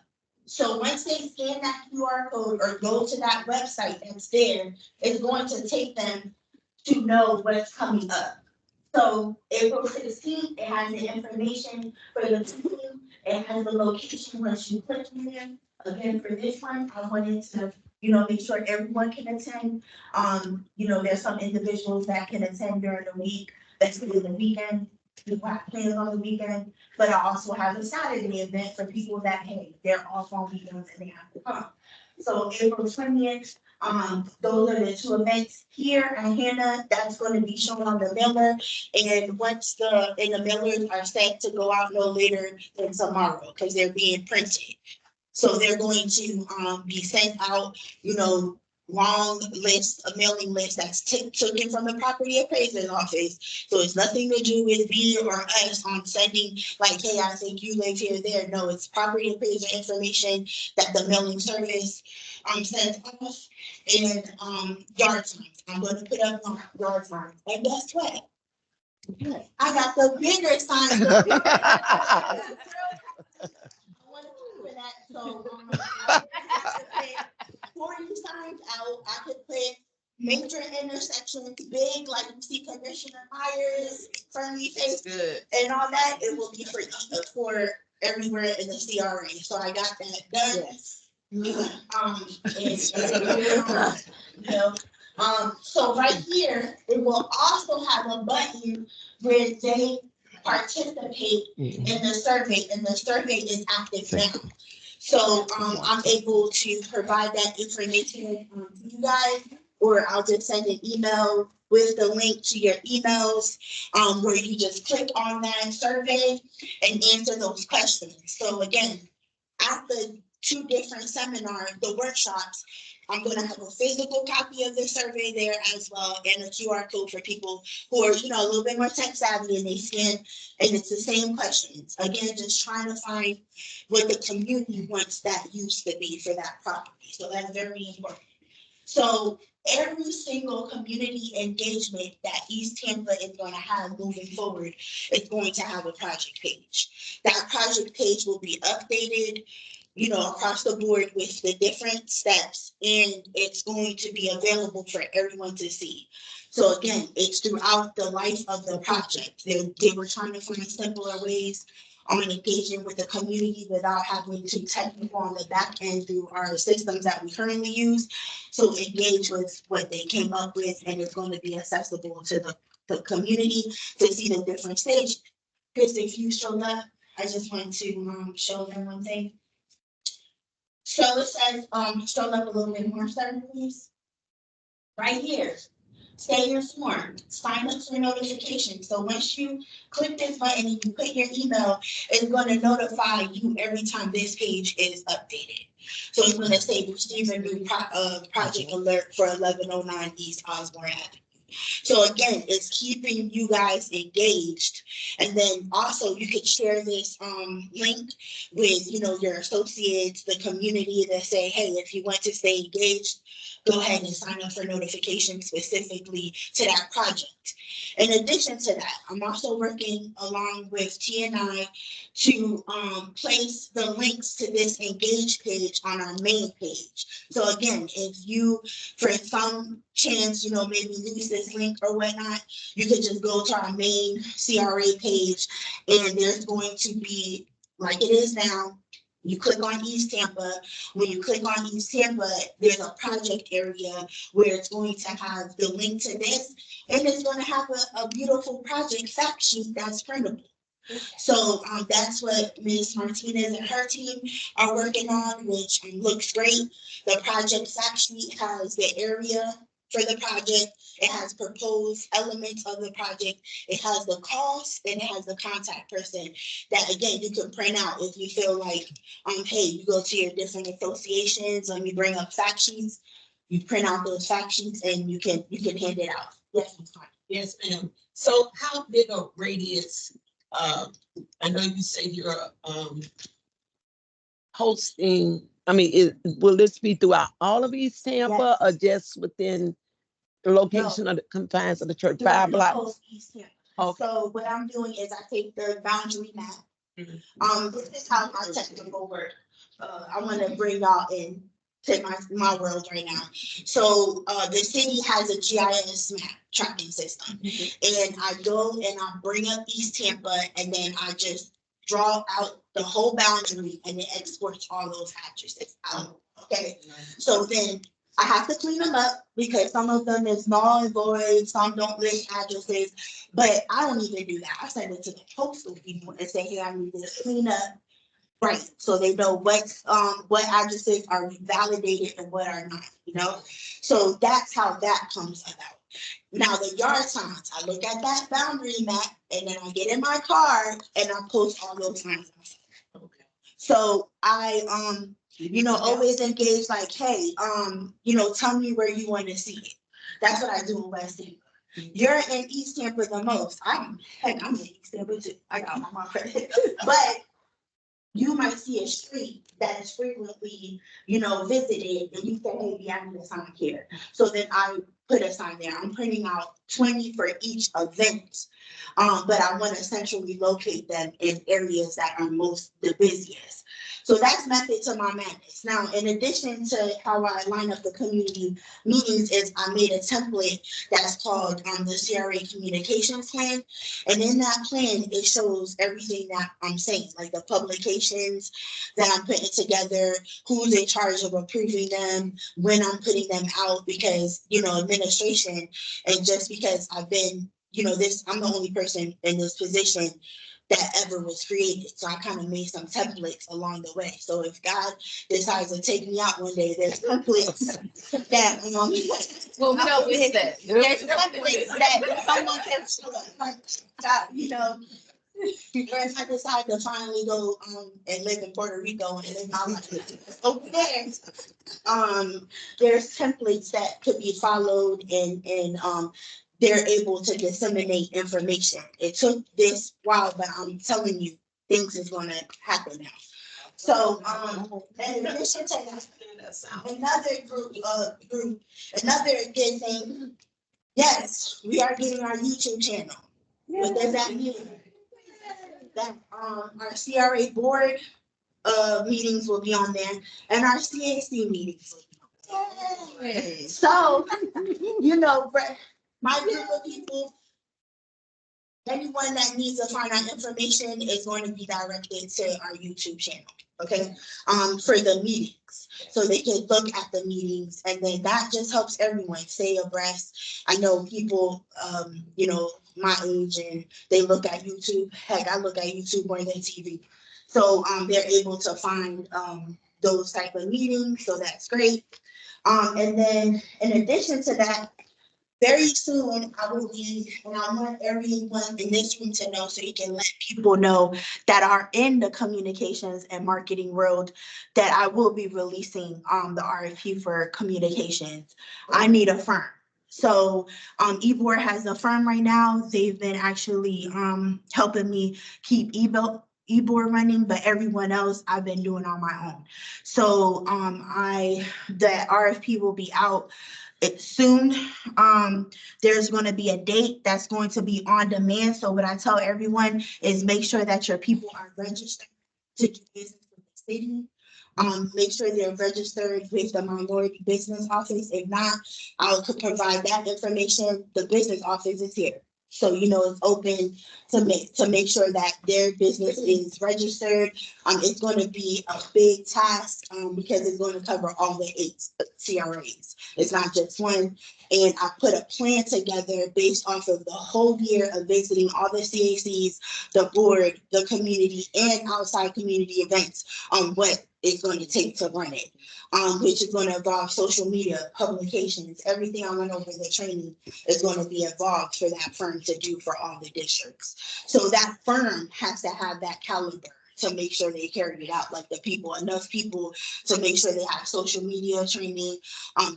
So once they scan that QR code or go to that website that's there, it's going to take them to know what's coming up. So April 16th, it has the information for the team. It has the location once you click in there. Again, for this one, I wanted to, make sure everyone can attend. There's some individuals that can attend during the week, that's the weekend. People have plans on the weekend, but I also have a Saturday event for people that, hey, they're off on weekends and they have to come. So April 20th, those are the two events here at Hannah. That's going to be shown on the mailer. And once the mailers are set to go out no later than tomorrow, because they're being printed. So they're going to be sent out, long list, a mailing list that's taken from the property appraiser's office. So it's nothing to do with me or us on sending like, hey, I think you live here, there. No, it's property appraiser information that the mailing service sends off. And yard signs. I'm going to put up on yard signs. And guess what? I got the bigger signs. For that, so I could put 40 signs out. I could put major intersections, big, like you see Commissioner Myers, friendly face, and all that. It will be for everywhere in the CRA. So I got that done. Yes. So right here, it will also have a button where they participate in the survey, and the survey is active now. So I'm able to provide that information to you guys, or I'll just send an email with the link to your emails where you just click on that survey and answer those questions. So again, at the two different seminars, the workshops, I'm going to have a physical copy of the survey there as well, and a QR code for people who are, a little bit more tech savvy, and they scan, and it's the same questions. Again, just trying to find what the community wants that used to be for that property. So that's very important. So every single community engagement that East Tampa is going to have moving forward is going to have a project page. That project page will be updated, across the board with the different steps, and it's going to be available for everyone to see. So again, it's throughout the life of the project. They were trying to find simpler ways on engaging with the community without having to technical on the back end through our systems that we currently use. So engage with what they came up with, and it's going to be accessible to the community to see the different stages. Because if you showed up, I just want to show them one thing. So it says, scroll up a little bit more, sir, please. Right here, stay informed, sign up for notifications. So once you click this button and you put your email, it's going to notify you every time this page is updated. So it's going to say receive a new project alert for 1109 East Osborne Avenue. So again, it's keeping you guys engaged. And then also you could share this link with, your associates, the community, that say, hey, if you want to stay engaged, go ahead and sign up for notifications specifically to that project. In addition to that, I'm also working along with TNI to place the links to this engage page on our main page. So again, if you, for some chance, maybe lose this link or whatnot, you could just go to our main CRA page, and there's going to be, like it is now, you click on East Tampa. When you click on East Tampa, there's a project area where it's going to have the link to this, and it's going to have a beautiful project fact sheet that's printable. So that's what Ms. Martinez and her team are working on, which looks great. The project fact sheet has the area for the project. It has proposed elements of the project. It has the cost, and it has the contact person that, again, you can print out if you feel like, hey, you go to your different associations, you bring up fact sheets, you print out those fact sheets, and you can hand it out. Yes, Ms. Martinez. Yes, ma'am. So how big a radius, I know you say you're posting, I mean, will this be throughout all of East Tampa or just within the location of the confines of the church, throughout 5 the blocks? whole East Tampa. Okay. So what I'm doing is I take the boundary map. This is how my technical work. I want to bring y'all in to my world right now. So the city has a GIS map tracking system, and I go and I bring up East Tampa, and then I just draw out the whole boundary, and it exports all those addresses out. Okay, so then I have to clean them up because some of them is null and void, some don't list addresses, but I don't even do that. I send it to the postal people and say, hey, I need this clean up. Right, so they know what addresses are validated and what are not, you know? So that's how that comes about. Now, the yard signs, I look at that boundary map and then I get in my car and I post all those signs. So I, always engage like, hey, tell me where you want to see it. That's what I do in West Tampa. You're in East Tampa the most. I'm in East Tampa too. I got my credit. But you might see a street that is frequently, visited, and you say, hey, I need a sign here. So then I put a sign there. I'm printing out 20 for each event. But I want to centrally locate them in areas that are most the busiest. So that's method to my madness. Now, in addition to how I line up the community meetings, is I made a template that's called the CRA communications plan. And in that plan, it shows everything that I'm saying, like the publications that I'm putting together, who's in charge of approving them, when I'm putting them out, because, administration, and just because I've been, I'm the only person in this position that ever was created. So I kind of made some templates along the way. So if God decides to take me out one day, there's templates that, Well, we don't wish that. there's templates that someone can or if I decide to finally go and live in Puerto Rico and live my life over there, there's templates that could be followed and they're able to disseminate information. It took this while, but I'm telling you, things is gonna happen now. So in addition to that, another good thing, yes, we are getting our YouTube channel. What does that mean? That our CRA board meetings will be on there and our CAC meetings will be on there. So, my group of people, anyone that needs to find out information is going to be directed to our YouTube channel, okay? For the meetings, so they can look at the meetings, and then that just helps everyone stay abreast. I know people, my age, and they look at YouTube. Heck, I look at YouTube more than TV. So they're able to find those type of meetings, so that's great. And then in addition to that, very soon I will be, and I want everyone in this room to know, so you can let people know that are in the communications and marketing world, that I will be releasing the RFP for communications. I need a firm. So eBoard has a firm right now. They've been actually helping me keep eBoard running, but everyone else I've been doing on my own. So the RFP will be out soon. There's going to be a date that's going to be on demand. So what I tell everyone is make sure that your people are registered to do business with the city. Make sure they're registered with the minority business office. If not, I could provide that information. The business office is here. So, it's open to make sure that their business is registered. It's going to be a big task because it's going to cover all the 8 CRAs. It's not just one. And I put a plan together based off of the whole year of visiting all the CACs, the board, the community, and outside community events on what it's going to take to run it, which is going to involve social media, publications, everything I went over the training is going to be involved for that firm to do for all the districts. So that firm has to have that caliber to make sure they carry it out, like enough people to make sure they have social media training,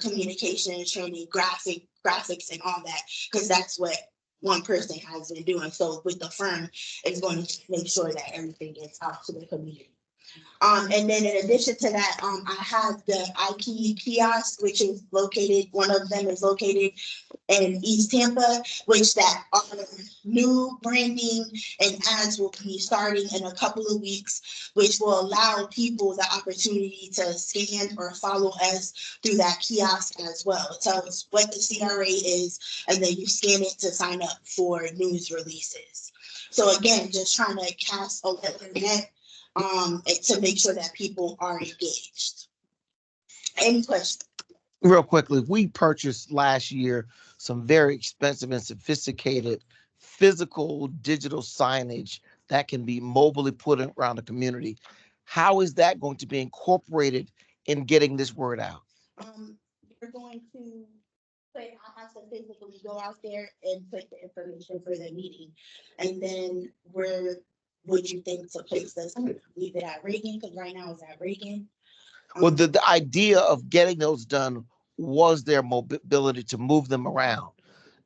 communication training, graphics and all that, because that's what one person has been doing. So with the firm, it's going to make sure that everything gets out to the community. And then in addition to that, I have the IP kiosk, which is located, one of them is located in East Tampa, which that new branding and ads will be starting in a couple of weeks, which will allow people the opportunity to scan or follow us through that kiosk as well. It tells what the CRA is, and then you scan it to sign up for news releases. So again, just trying to cast a net and to make sure that people are engaged. Any questions? Real quickly, we purchased last year some very expensive and sophisticated physical digital signage that can be mobilely put around the community. How is that going to be incorporated in getting this word out? We're going to I have to physically go out there and put the information for the meeting. And then where would you think to place this? Leave it at Reagan, because right now it's at Reagan. Well, the idea of getting those done was their mobility to move them around,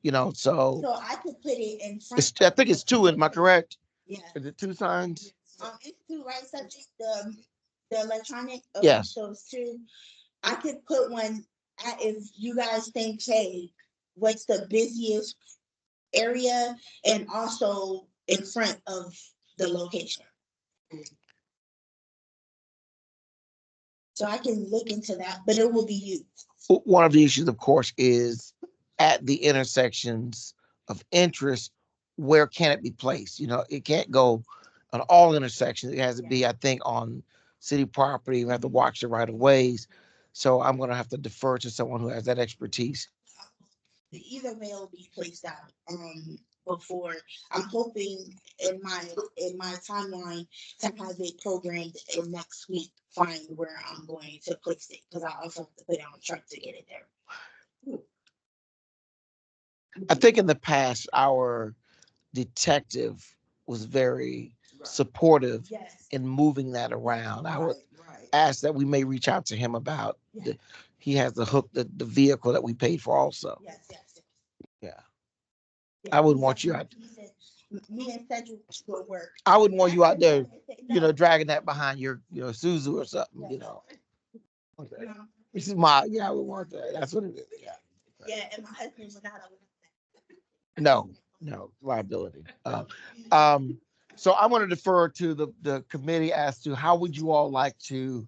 so. So I could put it in front. I think it's two, am I correct? Yeah. Is it two signs? It's two, right, subject, the electronic. Okay, Yes. so it's two. I could put one if you guys think, hey, what's the busiest area, and also in front of the location. So I can look into that, but it will be used. One of the issues, of course, is at the intersections of interest, where can it be placed? It can't go on all intersections. It has to be, I think, on city property. We have to watch the right of ways. So I'm going to have to defer to someone who has that expertise. Either way, will be placed out before. I'm hoping in my timeline to have it programmed in next week. Find where I'm going to place it, because I also have to put it on a truck to get it there. I think in the past, our detective was very supportive Yes. in moving that around. I would Right. ask that we may reach out to him about he has the hook, the vehicle that we paid for also. Yes. Yeah. I wouldn't want you out. Me and Cedric will work. I wouldn't want you out there, dragging that behind your, Suzu or something, Okay. No. This is I would want that. That's what it is. Yeah. Yeah, and my husband would not. No liability. So I want to defer to the committee as to how would you all like to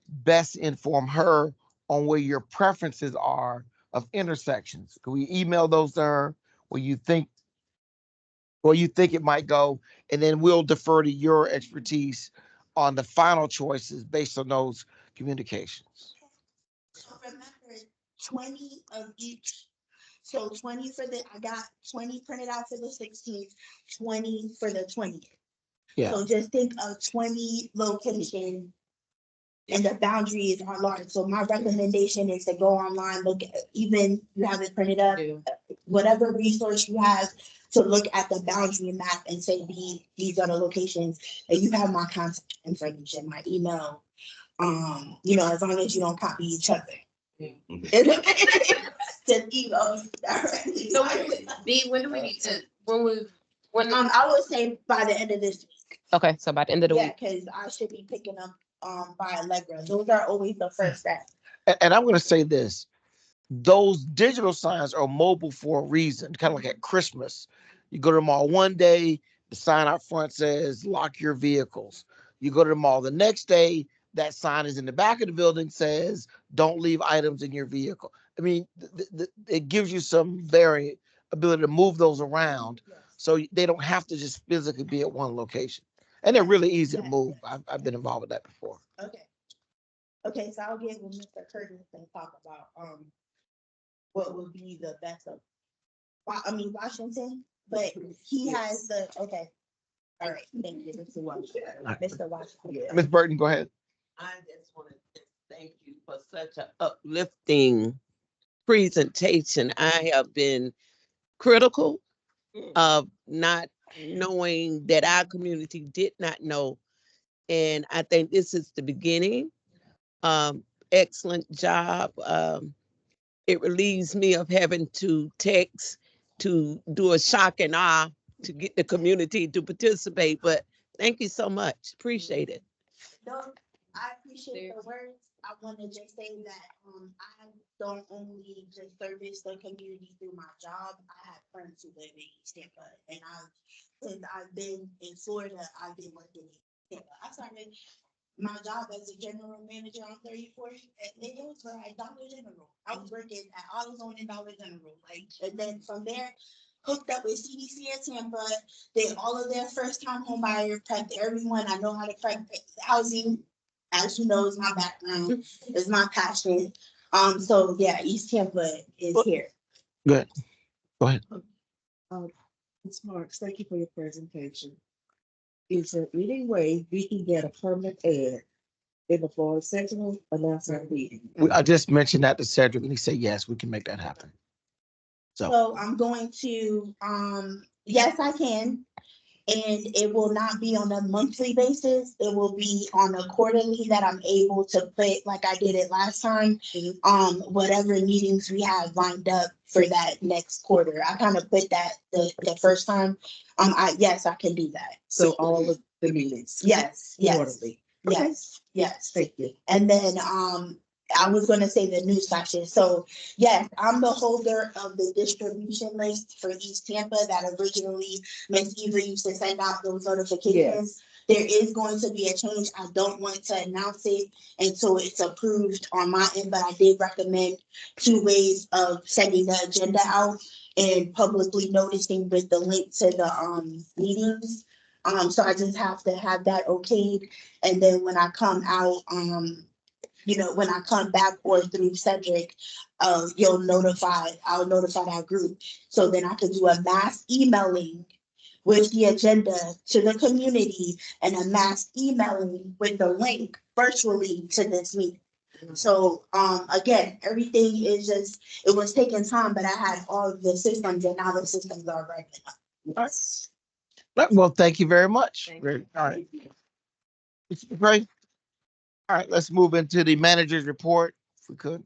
best inform her on where your preferences are of intersections. Can we email those to her where you think it might go, and then we'll defer to your expertise on the final choices based on those communications. So remember, 20 of each. So 20 I got 20 printed out for the 16th, 20 for the 20th. Yeah. So just think of 20 locations, and the boundaries are large. So my recommendation is to go online, look at, even you have it printed up, whatever resource you have, to look at the boundary map and say these are the locations, and you have my contact information, my email. As long as you don't copy each other. Just email directly. So when do we need to, I would say by the end of this week. okay, so by the end of the Yeah, week. because I should be picking up by Allegra. Those are always the first step. And I'm going to say this. Those digital signs are mobile for a reason, kind of like at Christmas. You go to the mall one day, the sign out front says, lock your vehicles. You go to the mall the next day, that sign is in the back of the building, says, don't leave items in your vehicle. I mean, it gives you some ability to move those around, so they don't have to just physically be at one location. And they're really easy to move. I've been involved with that before. Okay, so I'll get with Mr. Curtis and talk about what would be the best of Washington, but he has the all right, thank you, Mr. Washington. Mr. Washington. Ms. Burton, go ahead. I just want to thank you for such an uplifting presentation. I have been critical of not knowing that our community did not know. And I think this is the beginning. Excellent job. It relieves me of having to text to do a shock and awe to get the community to participate. But thank you so much. Appreciate it. No, I appreciate the words. I want to just say that, I don't only just service the community through my job. I have friends who live in East Tampa, and since I've been in Florida, I've been working in Tampa. I started my job as a general manager on 34th, and it was for like Dollar General. I was working at AutoZone and Dollar General, and then from there, hooked up with CDC in Tampa, did all of their first time home buyer, prepped everyone. I know how to prep housing, as you know, is my background, is my passion. So yeah, East Tampa is here. Good. Go ahead. Ms. Marks, thank you for your presentation. Is there any way we can get a permanent ad in the Florida Sentinel announce our meeting? I just mentioned that to Cedric and he said, yes, we can make that happen. So I'm going to, yes, I can. And it will not be on a monthly basis. It will be on a quarterly that I'm able to put, like I did it last time. Whatever meetings we have lined up for that next quarter. I kind of put that the first time. Yes, I can do that. So all of the meetings? Yes, Quarterly. Okay. yes. Thank you. And then, I was gonna say the news section. So yes, I'm the holder of the distribution list for East Tampa that originally Ms. Eva used to send out those notifications. There is going to be a change. I don't want to announce it until it's approved on my end, but I did recommend 2 ways of sending the agenda out and publicly noticing with the link to the meetings. So I just have to have that okayed. And then when I come out, when I come back or through Cedric, I'll notify that group. So then I could do a mass emailing with the agenda to the community and a mass emailing with the link virtually to this meeting. So, again, everything is just, it was taking time, but I had all of the systems and now the systems are ramping up. Well, thank you very much. All right. Great. All right, let's move into the manager's report, if we could.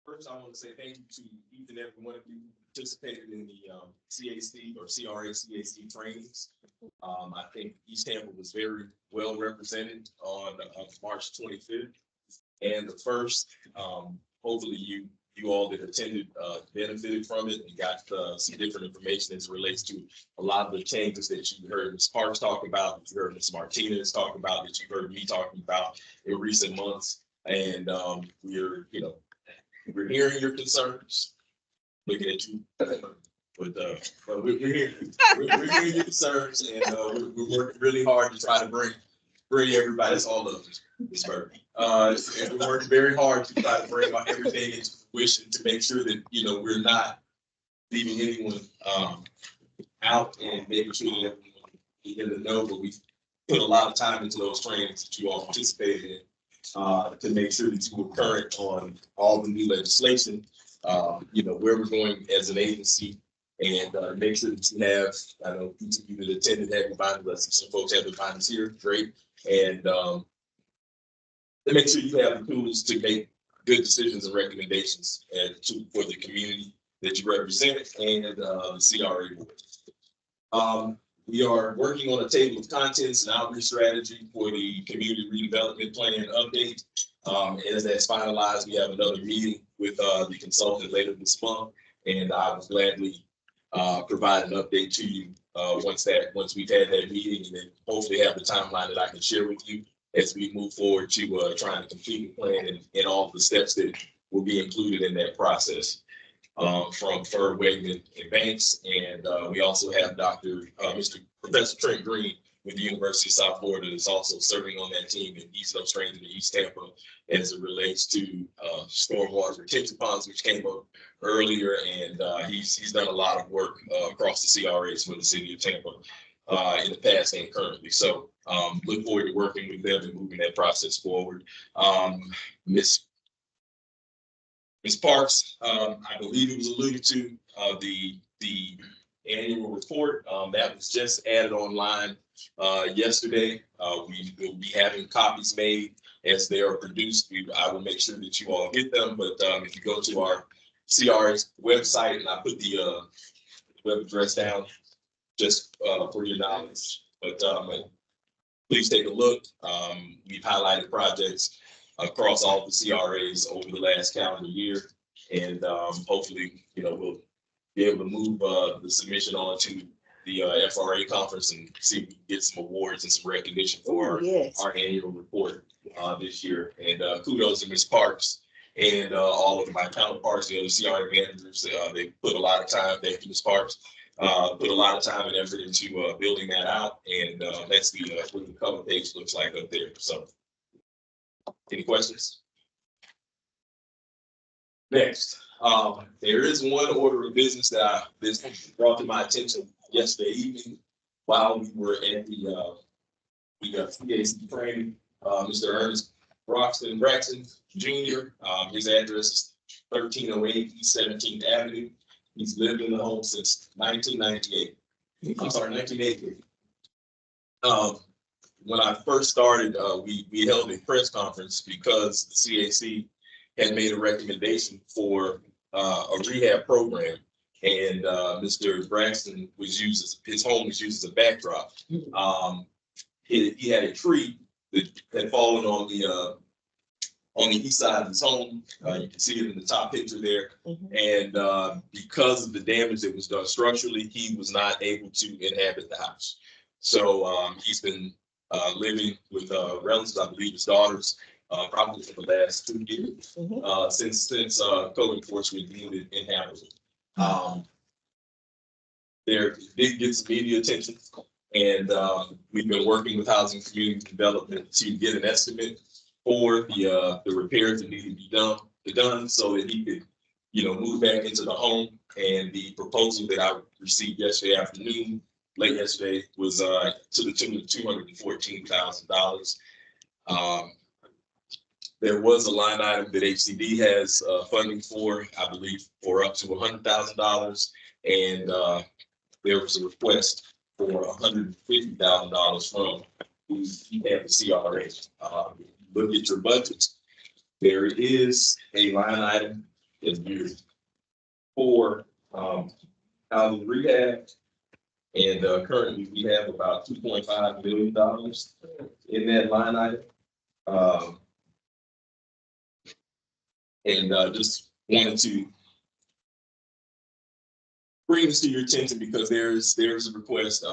First, I want to say thank you to each and every one of you who participated in the CAC or CRA-CAC trainings. I think East Tampa was very well represented on March 25th and the 1st. Hopefully you all that attended benefited from it and got some different information as it relates to a lot of the changes that you heard Ms. Parks talk about, that you heard Ms. Martinez talk about, that you heard me talking about in recent months. And we're hearing your concerns. Looking at you, but we're hearing your concerns, and we're working really hard to try to bring everybody. That's all of us, Ms. Burke. And we're working very hard to try to bring everything into fruition to make sure that we're not leaving anyone out and making sure that everyone is in the know. But we've put a lot of time into those trainings that you all participated in. To make sure that you were current on all the new legislation, where we're going as an agency, and make sure that you have, I know each of you that attended have your binders, some folks have their binders here, great, and to make sure you have the tools to make good decisions and recommendations for the community that you represent and the CRA board. We are working on a table of contents and outreach strategy for the community redevelopment plan update. As that's finalized, we have another meeting with the consultant later this month, and I will gladly provide an update to you once we've had that meeting, and then hopefully have the timeline that I can share with you as we move forward to trying to complete the plan and all the steps that will be included in that process. from Ferd Wegman and Banks. And we also have Mr. Professor Trent Green with the University of South Florida is also serving on that team, and he's no stranger to East Tampa as it relates to stormwater retention ponds, which came up earlier. And he's done a lot of work across the CRAs for the city of Tampa in the past and currently. So look forward to working with them and moving that process forward. Ms. Parks, I believe it was alluded to, the annual report that was just added online yesterday. We will be having copies made as they are produced. I will make sure that you all get them, but if you go to our CR's website, and I put the web address down just for your knowledge, but please take a look. We've highlighted projects across all the CRAs over the last calendar year, and hopefully, we'll be able to move the submission on to the FRA conference and see if we can get some awards and some recognition for our annual report this year. And kudos to Ms. Parks and all of my counterparts, the other CRA managers. They put a lot of time, thank you, Ms. Parks, put a lot of time and effort into building that out. And that's what the cover page looks like up there. So any questions? Next, there is one order of business that this brought to my attention yesterday evening while we were at the CAC training. Mr. Ernest Braxton Jr. His address is 1308 East 17th Avenue. He's lived in the home since 1998. I'm sorry, 1988. When I first started, we held a press conference because the CAC had made a recommendation for a rehab program, and Mr. Braxton was used his home was used as a backdrop. He had a tree that had fallen on the east side of his home. You can see it in the top picture there. And because of the damage that was done structurally, he was not able to inhabit the house. So he's been living with relatives, I believe his daughters, probably for the last 2 years, since code enforcement deemed it inhabitable. There did get some media attention, and we've been working with Housing Community Development to get an estimate for the repairs that need to be done so that he could, move back into the home. And the proposal that I received yesterday afternoon, late yesterday, was to the tune of $214,000. There was a line item that HCD has funding for, I believe, for up to $100,000, and there was a request for $150,000 from the CRA. Look at your budgets. There is a line item in here for housing rehab, and currently we have about $2.5 million in that line item. And just wanted to bring this to your attention because there's a request.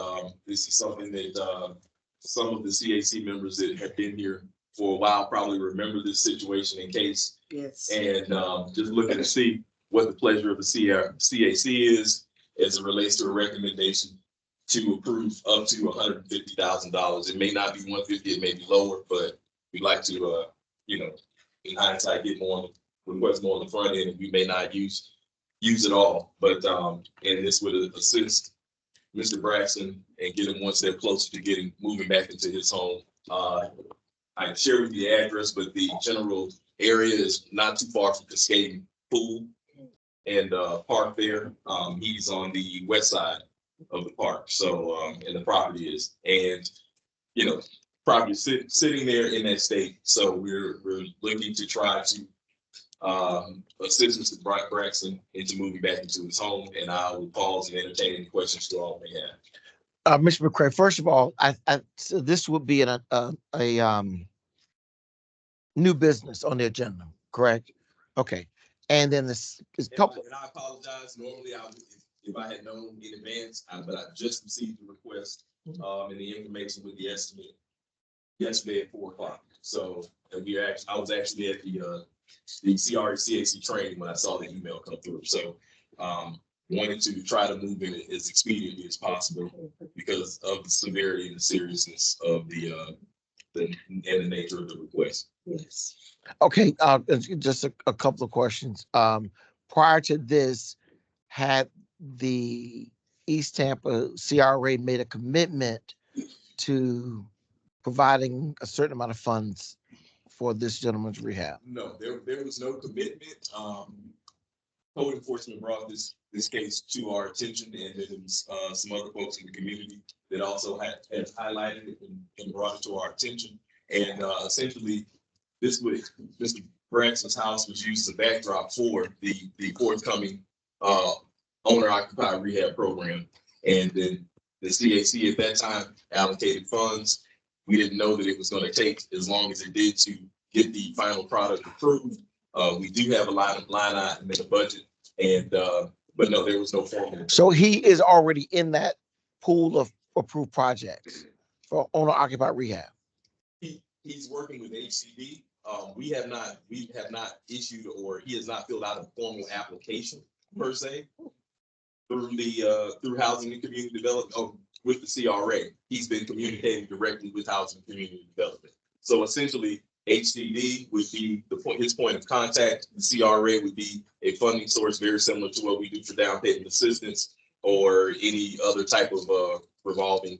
This is something that some of the CAC members that have been here for a while probably remember this situation in case. Yes. And just looking to see what the pleasure of the CAC is as it relates to a recommendation to approve up to $150,000. It may not be 150, it may be lower, but we'd like to, in hindsight, get more request more on the front end, and we may not use it all. But and this would assist Mr. Braxton and get him one step closer to moving back into his home. I can share with you the address, but the general area is not too far from Cascading Pool and park there. He's on the west side of the park, so and the property is, and property sitting there in that state. So we're looking to try to assist Mr. Braxton into moving back into his home, and I will pause and entertain any questions you all may have. Mr. McCray, first of all, so this would be a new business on the agenda, correct? Okay, and then this is couple. And I apologize. Normally, if I had known in advance, but I just received the request and the information with the estimate yesterday at 4 o'clock. So I was actually at the CRA CAC training when I saw the email come through. So wanting to try to move it as expediently as possible because of the severity and the seriousness of the nature of the request. Yes. Okay, just a couple of questions. Prior to this, had the East Tampa CRA made a commitment to providing a certain amount of funds for this gentleman's rehab? No, there was no commitment. Code enforcement brought this case to our attention, and there was some other folks in the community that also had highlighted it and brought it to our attention. And essentially, this was Mr. Braxton's house was used as a backdrop for the forthcoming owner occupied rehab program. And then the CAC at that time allocated funds. We didn't know that it was going to take as long as it did to get the final product approved. We do have a line item in the budget, and but no, there was no formal. So he is already in that pool of approved projects for owner occupied rehab. He's working with HCD. We have not issued, or he has not filled out a formal application per se through Housing and Community Development with the CRA. He's been communicating directly with Housing and Community Development. So essentially, HCD would be his point of contact. The CRA would be a funding source very similar to what we do for down payment assistance or any other type of revolving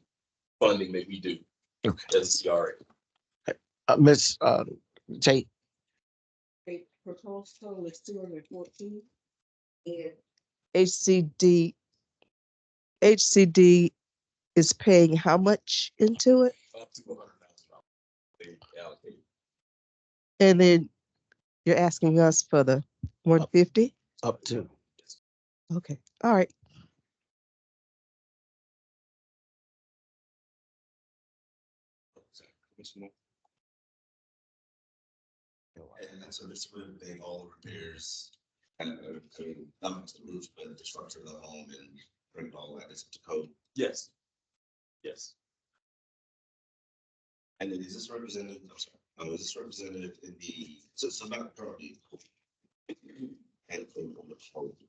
funding that we do as a CRA. Ms. Tate. The proposed total is 214. And HCD is paying how much into it? Up to $100,000 they allocated. And then you're asking us for the 150? Up to. Okay, all right. And so this would make all the repairs and not just the roof, but the structure of the home and bring all that into code. Yes. Yes. And then is this represented? I'm sorry. Is this represented in the so not currently? And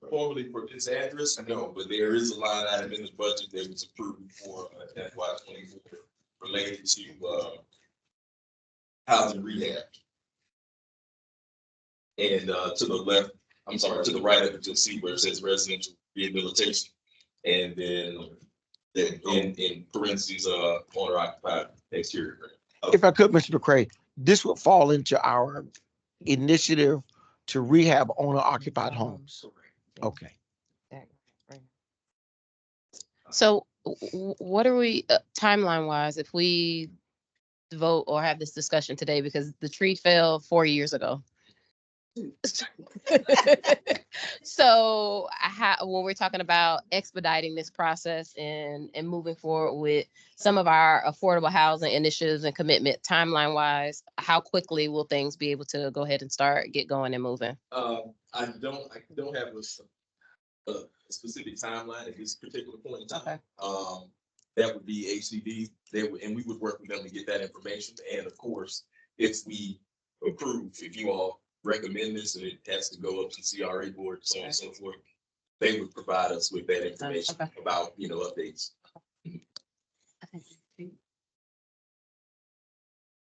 Formally for this address, no, but there is a line item in the budget that was approved for FY24 related to housing rehab. And to the left, I'm sorry, to the right of it, you'll see where it says residential rehabilitation. And then in parentheses, owner occupied exterior. If I could, Mr. McCray, this would fall into our initiative to rehab owner occupied homes. Okay. So what are we timeline wise if we vote or have this discussion today, because the tree fell 4 years ago? So when we're talking about expediting this process and moving forward with some of our affordable housing initiatives and commitment, timeline wise, how quickly will things be able to go ahead and get going and moving? I don't have a specific timeline at this particular point in time. Okay. That would be HCD. And we would work with them to get that information. And of course, if we approve, if you all recommend this and it has to go up to the CRA board, so on and so forth, they would provide us with that information about, updates.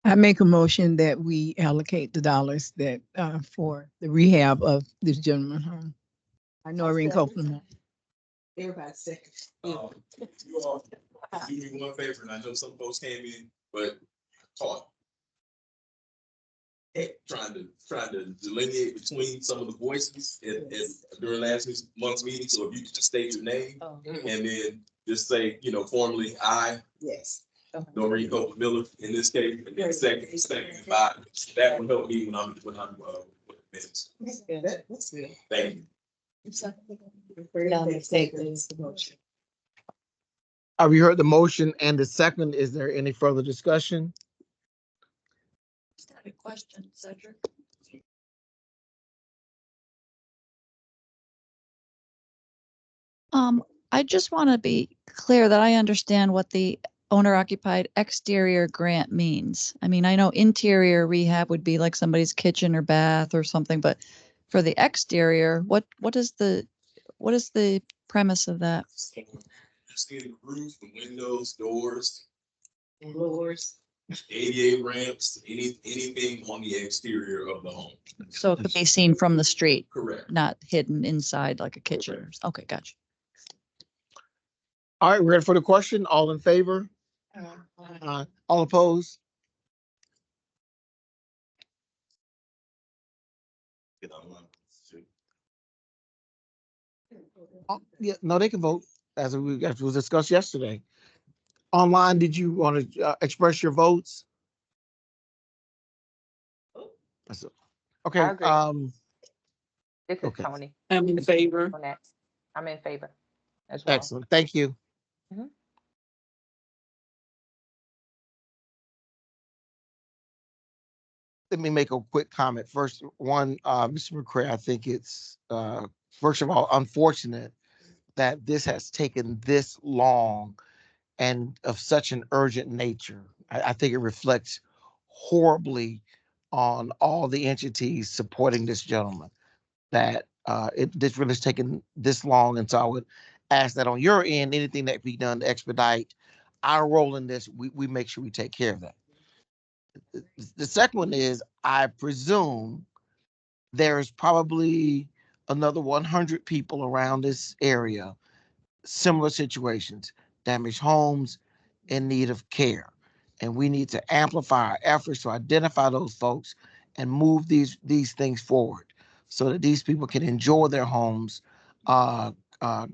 I make a motion that we allocate the dollars that for the rehab of this gentleman's home. Noreen Copeland. everybody second. You all do me one favor, and I know some folks came in, but taught. Trying to delineate between some of the voices during last month's meeting. So if you could just state your name and then just say, formally, I. Yes. Noreen Copeland Miller in this case, and then second, by that would help me when I'm with minutes. That's good. That's good. Thank you. Have you heard the motion and the second? Is there any further discussion? Is that a question, Cedric? I just want to be clear that I understand what the owner occupied exterior grant means. I mean, I know interior rehab would be like somebody's kitchen or bath or something, but for the exterior, what is the What is the premise of that? So just getting the roof, the windows, doors, Lowers. ADA ramps, anything on the exterior of the home. So it could be seen from the street, Correct. not hidden inside like a kitchen. Okay, gotcha. All right, ready for the question? All in favor? All opposed? Yeah, no, they can vote as was discussed yesterday. Online, did you want to express your votes? That's it. Okay, I agree. This is okay. Tony I'm in favor. on that. I'm in favor as well. Excellent. Thank you. Mhm. Let me make a quick comment. First, one, Mr. McCray, I think it's, first of all, unfortunate that this has taken this long and of such an urgent nature. I think it reflects horribly on all the entities supporting this gentleman, that this really has taken this long. And so I would ask that on your end, anything that be done to expedite our role in this, we make sure we take care of that. The second one is, I presume there's probably another 100 people around this area, similar situations, damaged homes in need of care. And we need to amplify our efforts to identify those folks and move these things forward so that these people can enjoy their homes and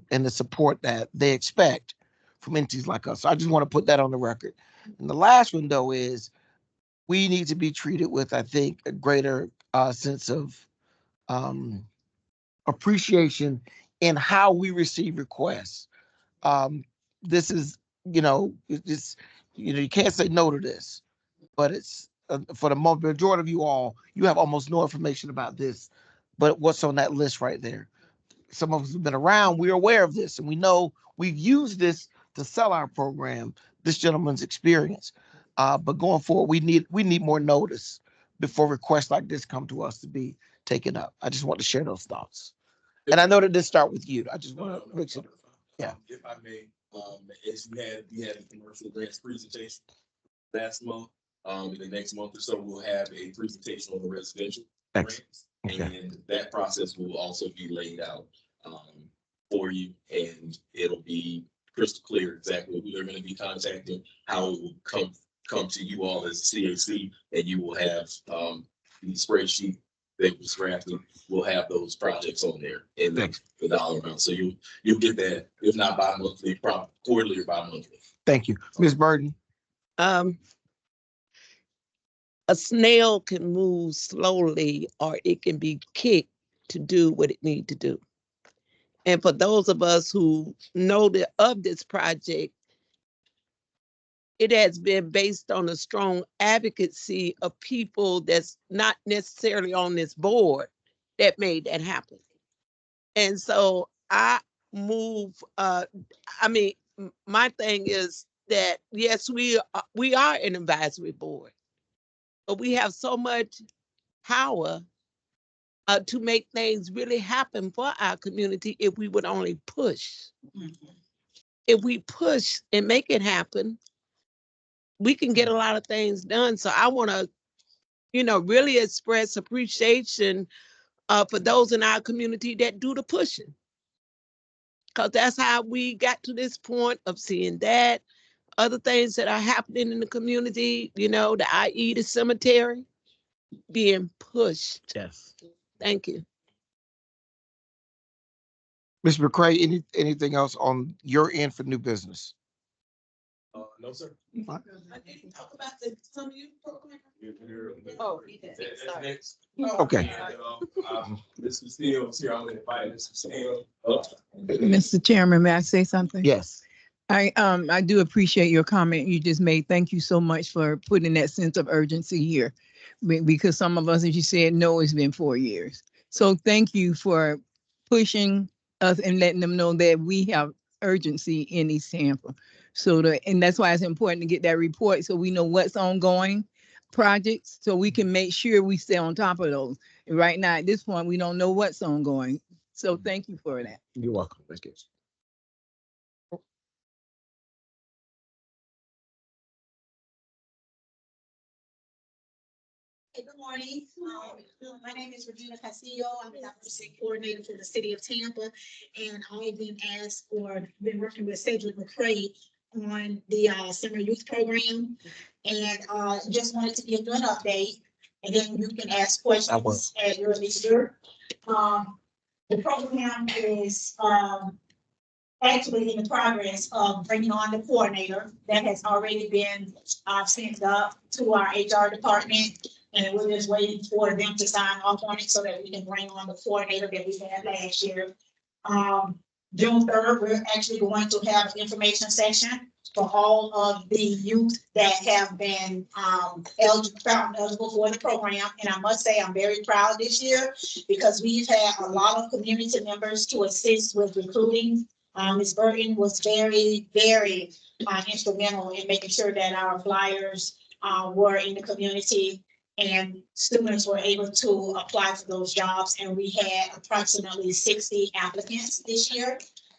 the support that they expect from entities like us. So I just want to put that on the record. And the last one, though, is we need to be treated with, I think, a greater sense of appreciation in how we receive requests. This is, it's, you can't say no to this, but it's for the majority of you all, you have almost no information about this, but what's on that list right there. Some of us have been around, we're aware of this, and we know we've used this to sell our program, this gentleman's experience. But going forward, we need more notice before requests like this come to us to be taken up. I just want to share those thoughts. And I know that this start with you. I just want to make sure. Yeah. If I may, as we had the commercial grants presentation last month, in the next month or so, we'll have a presentation on the residential grants. Okay. And that process will also be laid out for you, and it'll be crystal clear exactly who they're going to be contacting, how it will come to you all as CAC, and you will have the spreadsheet that was drafted. We'll have those projects on there and the dollar amount. So you'll get that, if not bi-monthly, quarterly or bi-monthly. Thank you. Ms. Burton. A snail can move slowly or it can be kicked to do what it needs to do. And for those of us who know of this project, it has been based on a strong advocacy of people that's not necessarily on this board that made that happen. And so I move, my thing is that, yes, we are an advisory board, but we have so much power to make things really happen for our community if we would only push. Mm-hmm. If we push and make it happen, we can get a lot of things done. So I want to, really express appreciation for those in our community that do the pushing. Because that's how we got to this point of seeing that, other things that are happening in the community, i.e. the cemetery being pushed. Yes. Thank you. Mr. McCray, anything else on your end for new business? No, sir. I didn't talk about the some youth program. Oh, Next. Okay. Mr. Steele's here. I'm going to invite Mr. Steele. Mr. Chairman, may I say something? Yes. I do appreciate your comment you just made. Thank you so much for putting that sense of urgency here. Because some of us, as you said, know it's been 4 years. So thank you for pushing us and letting them know that we have urgency in East Tampa. And that's why it's important to get that report so we know what's ongoing projects, so we can make sure we stay on top of those. And right now, at this point, we don't know what's ongoing. So thank you for that. You're welcome. Thank you. Hey, good morning. My name is Regina Castillo. I'm the diversity coordinator for the city of Tampa. And I've been been working with Cedric McCray on the summer youth program. And just wanted to give you an update. And then you can ask questions at your leisure. The program is actually in the progress of bringing on the coordinator that has already been sent up to our HR department. And we're just waiting for them to sign off on it so that we can bring on the coordinator that we had last year. June 3rd, we're actually going to have an information session for all of the youth that have been eligible for the program. And I must say, I'm very proud this year because we've had a lot of community members to assist with recruiting. Ms. Burton was very, very instrumental in making sure that our flyers were in the community and students were able to apply for those jobs. And we had approximately 60 applicants this year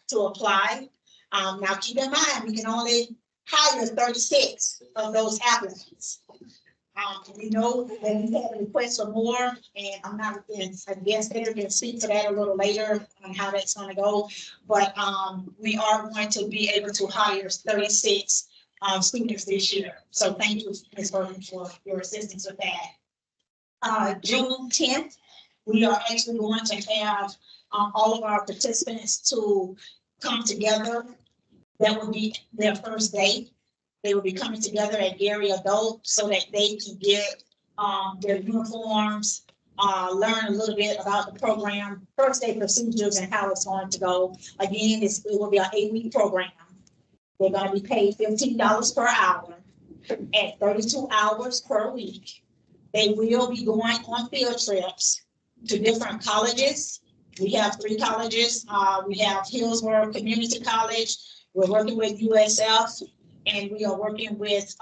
to apply. Now keep in mind, we can only hire 36 of those applicants. We know that we had a request for more, and I'm not, I guess Peter can speak to that a little later on how that's gonna go. But we are going to be able to hire 36 students this year. So thank you, Ms. Burton, for your assistance with that. June 10th, we are actually going to have all of our participants to come together. That will be their first day. They will be coming together at Gary Adult so that they can get their uniforms, learn a little bit about the program, first day procedures and how it's going to go. Again, it will be an 8-week program. They're going to be paid $15 per hour at 32 hours per week. They will be going on field trips to different colleges. We have 3 colleges. We have Hillsborough Community College. We're working with USF. And we are working with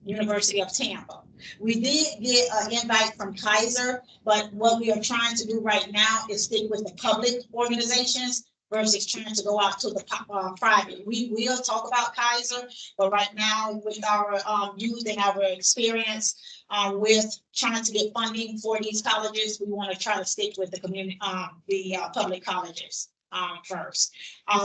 University of Tampa. We did get an invite from Kaiser, but what we are trying to do right now is stick with the public organizations versus trying to go out to the private. We will talk about Kaiser, but right now with our youth and our experience with trying to get funding for these colleges, we want to try to stick with the community, public colleges first.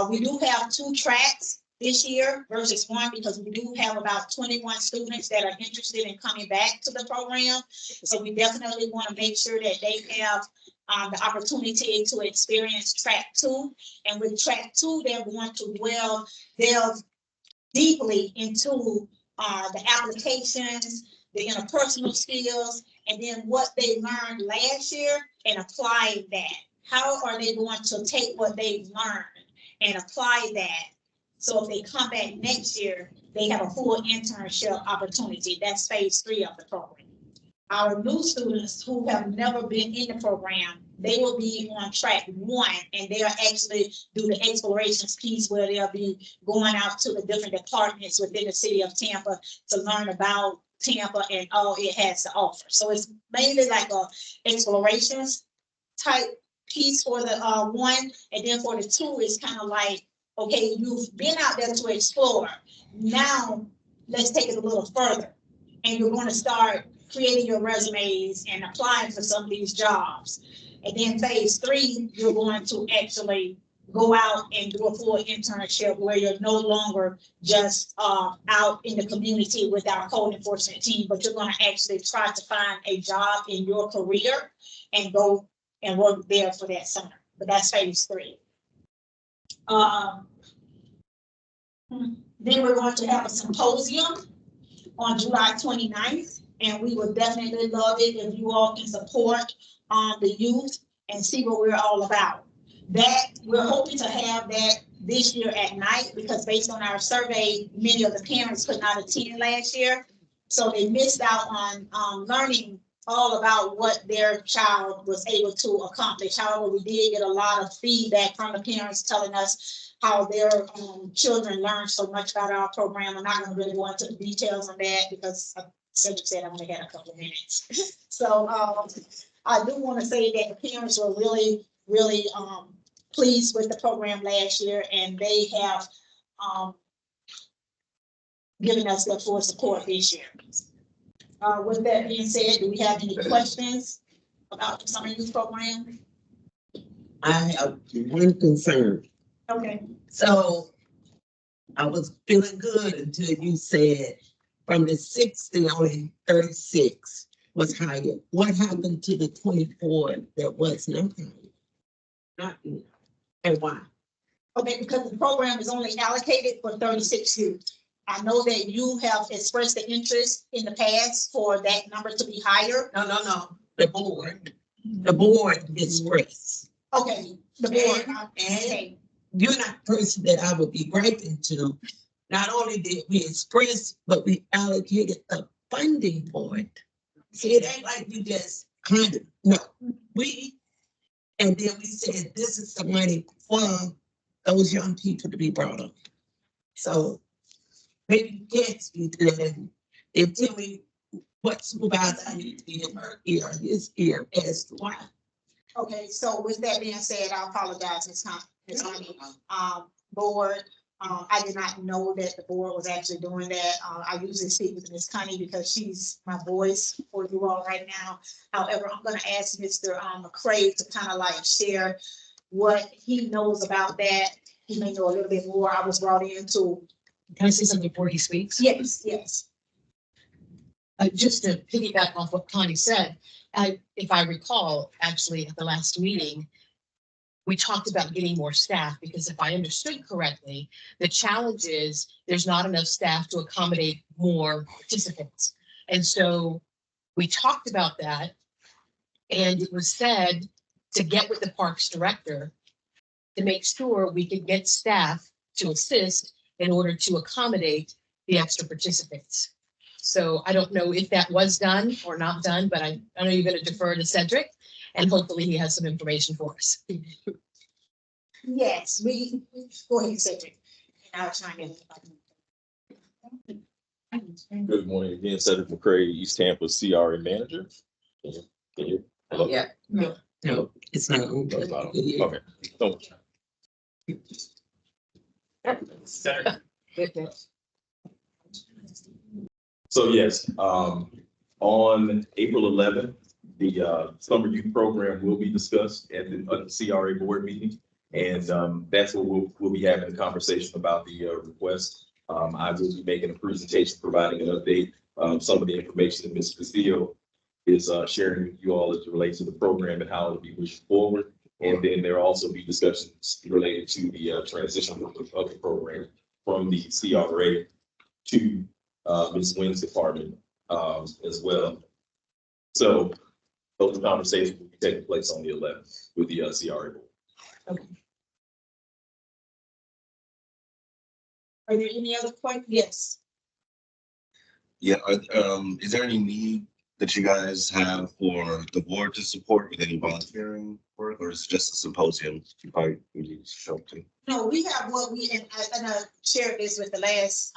We do have 2 tracks this year versus 1 because we do have about 21 students that are interested in coming back to the program. So we definitely want to make sure that they have the opportunity to experience track 2. And with track 2, they're going to delve deeply into the applications, the interpersonal skills, and then what they learned last year and apply that. How are they going to take what they've learned and apply that? So if they come back next year, they have a full internship opportunity. That's phase 3 of the program. Our new students who have never been in the program, they will be on track 1, and they'll actually do the explorations piece where they'll be going out to the different departments within the city of Tampa to learn about Tampa and all it has to offer. So it's mainly like a explorations type piece for the 1, and then for the 2, it's kind of like, okay, you've been out there to explore. Now, let's take it a little further. And you're going to start creating your resumes and applying for some of these jobs. And then phase 3, you're going to actually go out and do a full internship where you're no longer just out in the community with our code enforcement team, but you're going to actually try to find a job in your career and go and work there for that summer. But that's phase 3. Then we're going to have a symposium on July 29th, and we would definitely love it if you all can support the youth and see what we're all about. That we're hoping to have that this year at night because based on our survey, many of the parents could not attend last year, so they missed out on learning all about what their child was able to accomplish. However, we did get a lot of feedback from the parents telling us how their children learned so much about our program. I'm not going to really go into the details on that because Cedric said I only had a couple of minutes. So I do want to say that the parents were really really pleased with the program last year, and they have given us their full support this year. With that being said, do we have any questions about the summer youth program? I have one concern. Okay. So I was feeling good until you said from the 60, only 36 was hired. What happened to the 24 that was not hired? Not, and why? Okay, because the program is only allocated for 36 youth. I know that you have expressed the interest in the past for that number to be higher. No. The board expressed. Okay, the board. And you're not the person that I would be griping to. Not only did we express, but we allocated the funding for it. See, it ain't like we just kind of, no, and then we said, this is the money for those young people to be brought up. So maybe you can't speak to that and tell me what supervisor I need to be in her ear, his ear, as to why. Okay, so with that being said, I apologize, Ms. Honey. Board, I did not know that the board was actually doing that. I usually speak with Ms. Connie because she's my voice for you all right now. However, I'm gonna ask Mr. McCray to kind of like share what he knows about that. He may know a little bit more. I was brought in to. Can I say something before he speaks? Yes. Just to piggyback off what Connie said, if I recall, actually at the last meeting, we talked about getting more staff because if I understood correctly, the challenge is there's not enough staff to accommodate more participants. And so we talked about that, and it was said to get with the parks director to make sure we could get staff to assist in order to accommodate the extra participants. So I don't know if that was done or not done, but I know you're going to defer to Cedric, and hopefully he has some information for us. Yes, we go ahead, Cedric. And I'll chime in. Good morning again, Cedric McCray, East Tampa CRA manager. Can you? Hello? Yeah. No, it's not. No, it's not on. Okay. So. So yes, on April 11th, the summer youth program will be discussed at the CRA board meeting. And that's what we'll be having a conversation about the request. I will be making a presentation, providing an update. Some of the information that Ms. Castillo is sharing with you all as it relates to the program and how it'll be pushed forward. And then there'll also be discussions related to the transition of the program from the CRA to Ms. Wynn's department as well. So those conversations will be taking place on the 11th with the CRA board. Okay. Are there any other questions? Yes. Yeah, is there any need that you guys have for the board to support with any volunteering work, or is it just a symposium you probably need to show up to? No, we have what we, and I shared this with the last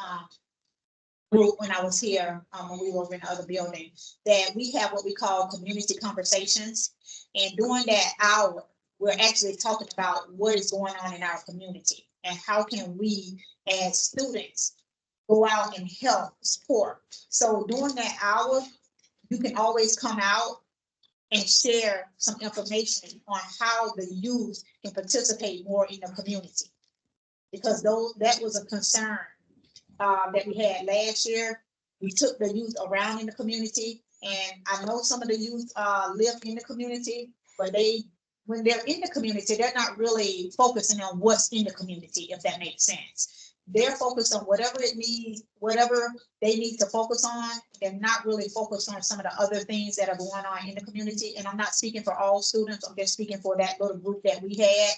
group when I was here, when we were in the other building, that we have what we call community conversations. And during that hour, we're actually talking about what is going on in our community and how can we as students go out and help support. So during that hour, you can always come out and share some information on how the youth can participate more in the community. Because that was a concern that we had last year. We took the youth around in the community, and I know some of the youth live in the community, but when they're in the community, they're not really focusing on what's in the community, if that makes sense. They're focused on whatever it needs, whatever they need to focus on. They're not really focused on some of the other things that are going on in the community. And I'm not speaking for all students, I'm just speaking for that little group that we had.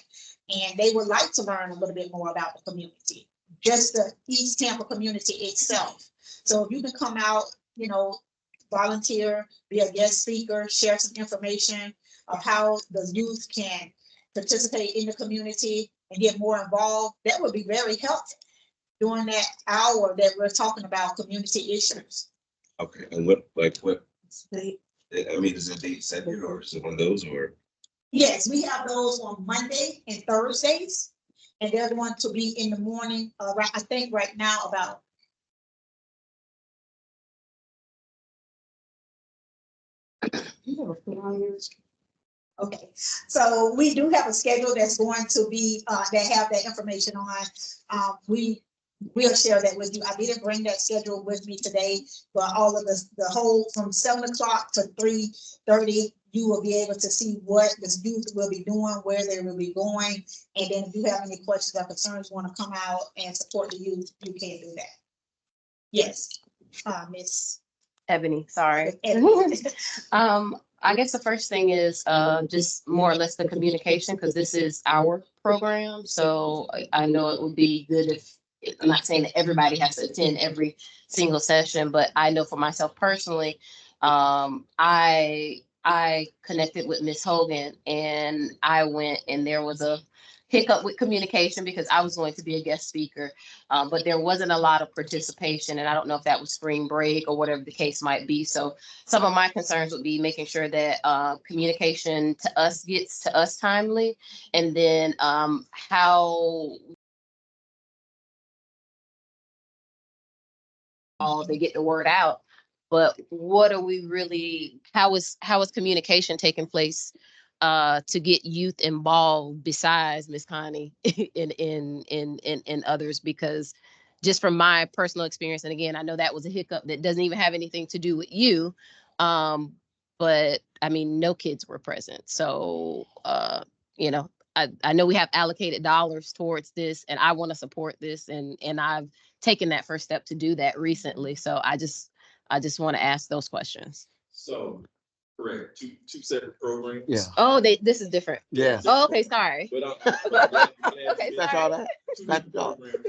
And they would like to learn a little bit more about the community, just the East Tampa community itself. So if you can come out, volunteer, be a guest speaker, share some information of how the youth can participate in the community and get more involved, that would be very helpful during that hour that we're talking about community issues. Okay, and what, I mean, is it date set or is it one of those or? Yes, we have those on Monday and Thursdays. And they're going to be in the morning, right, I think right now about. Okay, so we do have a schedule that's going to be, that have that information on. We'll share that with you. I didn't bring that schedule with me today, but all of the whole from 7 o'clock to 3:30, you will be able to see what the youth will be doing, where they will be going. And then if you have any questions or concerns, want to come out and support the youth, you can do that. Yes, Miss Ebony, sorry. Ebony. I guess the first thing is just more or less the communication, because this is our program. So I know it would be good if, I'm not saying that everybody has to attend every single session, but I know for myself personally, I connected with Miss Hogan and I went and there was a hiccup with communication because I was going to be a guest speaker, but there wasn't a lot of participation, and I don't know if that was spring break or whatever the case might be. So some of my concerns would be making sure that communication to us gets to us timely, and then how they get the word out. But what are we really? How is communication taking place to get youth involved besides Miss Connie and others? Because just from my personal experience, and again, I know that was a hiccup that doesn't even have anything to do with you, but I mean, no kids were present, so you know. I know we have allocated dollars towards this, and I want to support this, and I've taken that first step to do that recently. So I just want to ask those questions. So, correct, two separate programs. Yeah. Oh, this is different. Yeah. Oh, okay, sorry. But Okay, That's sorry. all that. two That's different all. programs.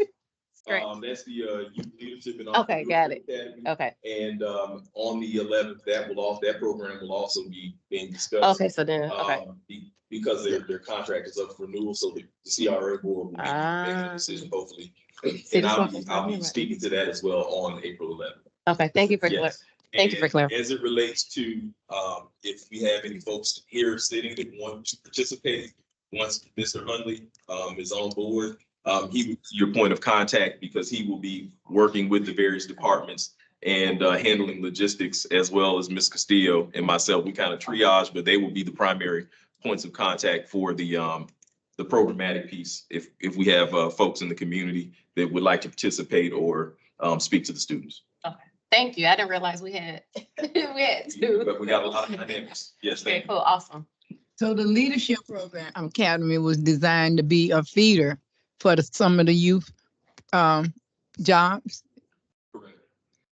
Great. That's the youth leadership and Okay, got it. Academy. Okay. And on the 11th, that program will also be being discussed. Okay, so then, okay. Because their contract is up for renewal, so the CRA board will be making a decision hopefully. And I'll be speaking to that as well on April 11th. Okay, thank you for Yes. thank you for clarifying. As it relates to if we have any folks here sitting that want to participate, once Mr. Hundley is on board, your point of contact, because he will be working with the various departments and handling logistics, as well as Ms. Castillo and myself. We kind of triage, but they will be the primary points of contact for the programmatic piece. If we have folks in the community that would like to participate or speak to the students. Okay, thank you. I didn't realize we had two. But we got a lot of dynamics. Yes, Okay, thank you. cool, awesome. So the leadership program academy was designed to be a feeder for some of the youth jobs. Correct.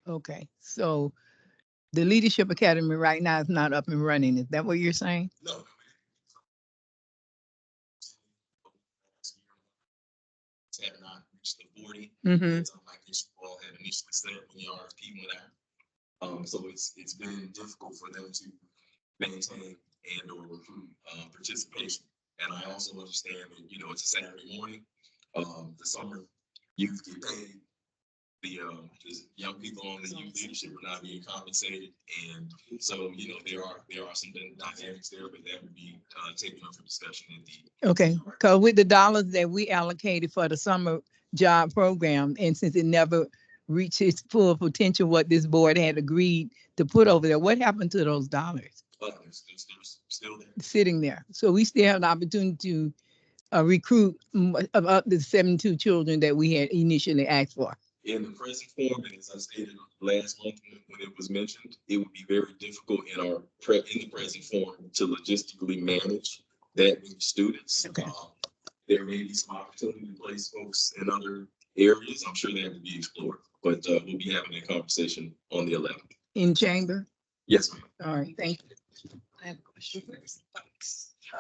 Okay, so the leadership academy right now is not up and running. Is that what you're saying? No. Have not reached the 40. Something like this all had initially said when the RFP went out. So it's been difficult for them to maintain and or recruit participation. And I also understand that, it's a Saturday morning. The summer youth get paid. The young people on the youth leadership are not being compensated. And so, there are some dynamics there, but that would be taken up for discussion in the. Okay, because with the dollars that we allocated for the summer job program, and since it never reached its full potential, what this board had agreed to put over there, what happened to those dollars? It's still there. Sitting there. So we still have the opportunity to recruit up to 72 children that we had initially asked for. In the present form, and as I stated last month when it was mentioned, it would be very difficult in the present form to logistically manage that many students. Okay. There may be some opportunity to place folks in other areas. I'm sure that would be explored, but we'll be having that conversation on the 11th. In chamber? Yes, ma'am. All right, thank you. I have a question first.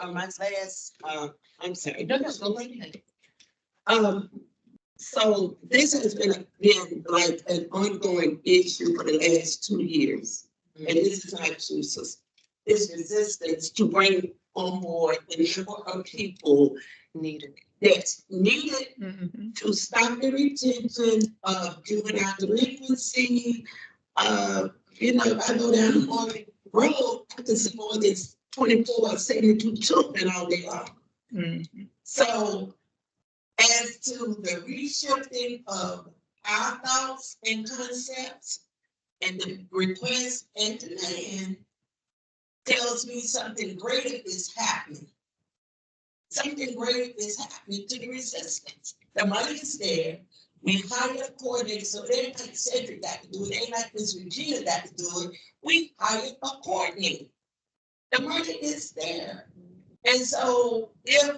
My last, I'm sorry. So this has been like an ongoing issue for the last 2 years. And this is actually this resistance to bring on board the number of people that's needed to stop the retention of juvenile delinquency. If I go down the road, I can see more than 24, 72 children all day long. Mhm. So as to the reshifting of our thoughts and concepts and the request and demand tells me something greater is happening. Something great is happening to the resistance. The money is there. We hired a coordinator, so it ain't like Cedric got to do it, ain't like Miss Regina got to do it. We hired a coordinator. The money is there. And so if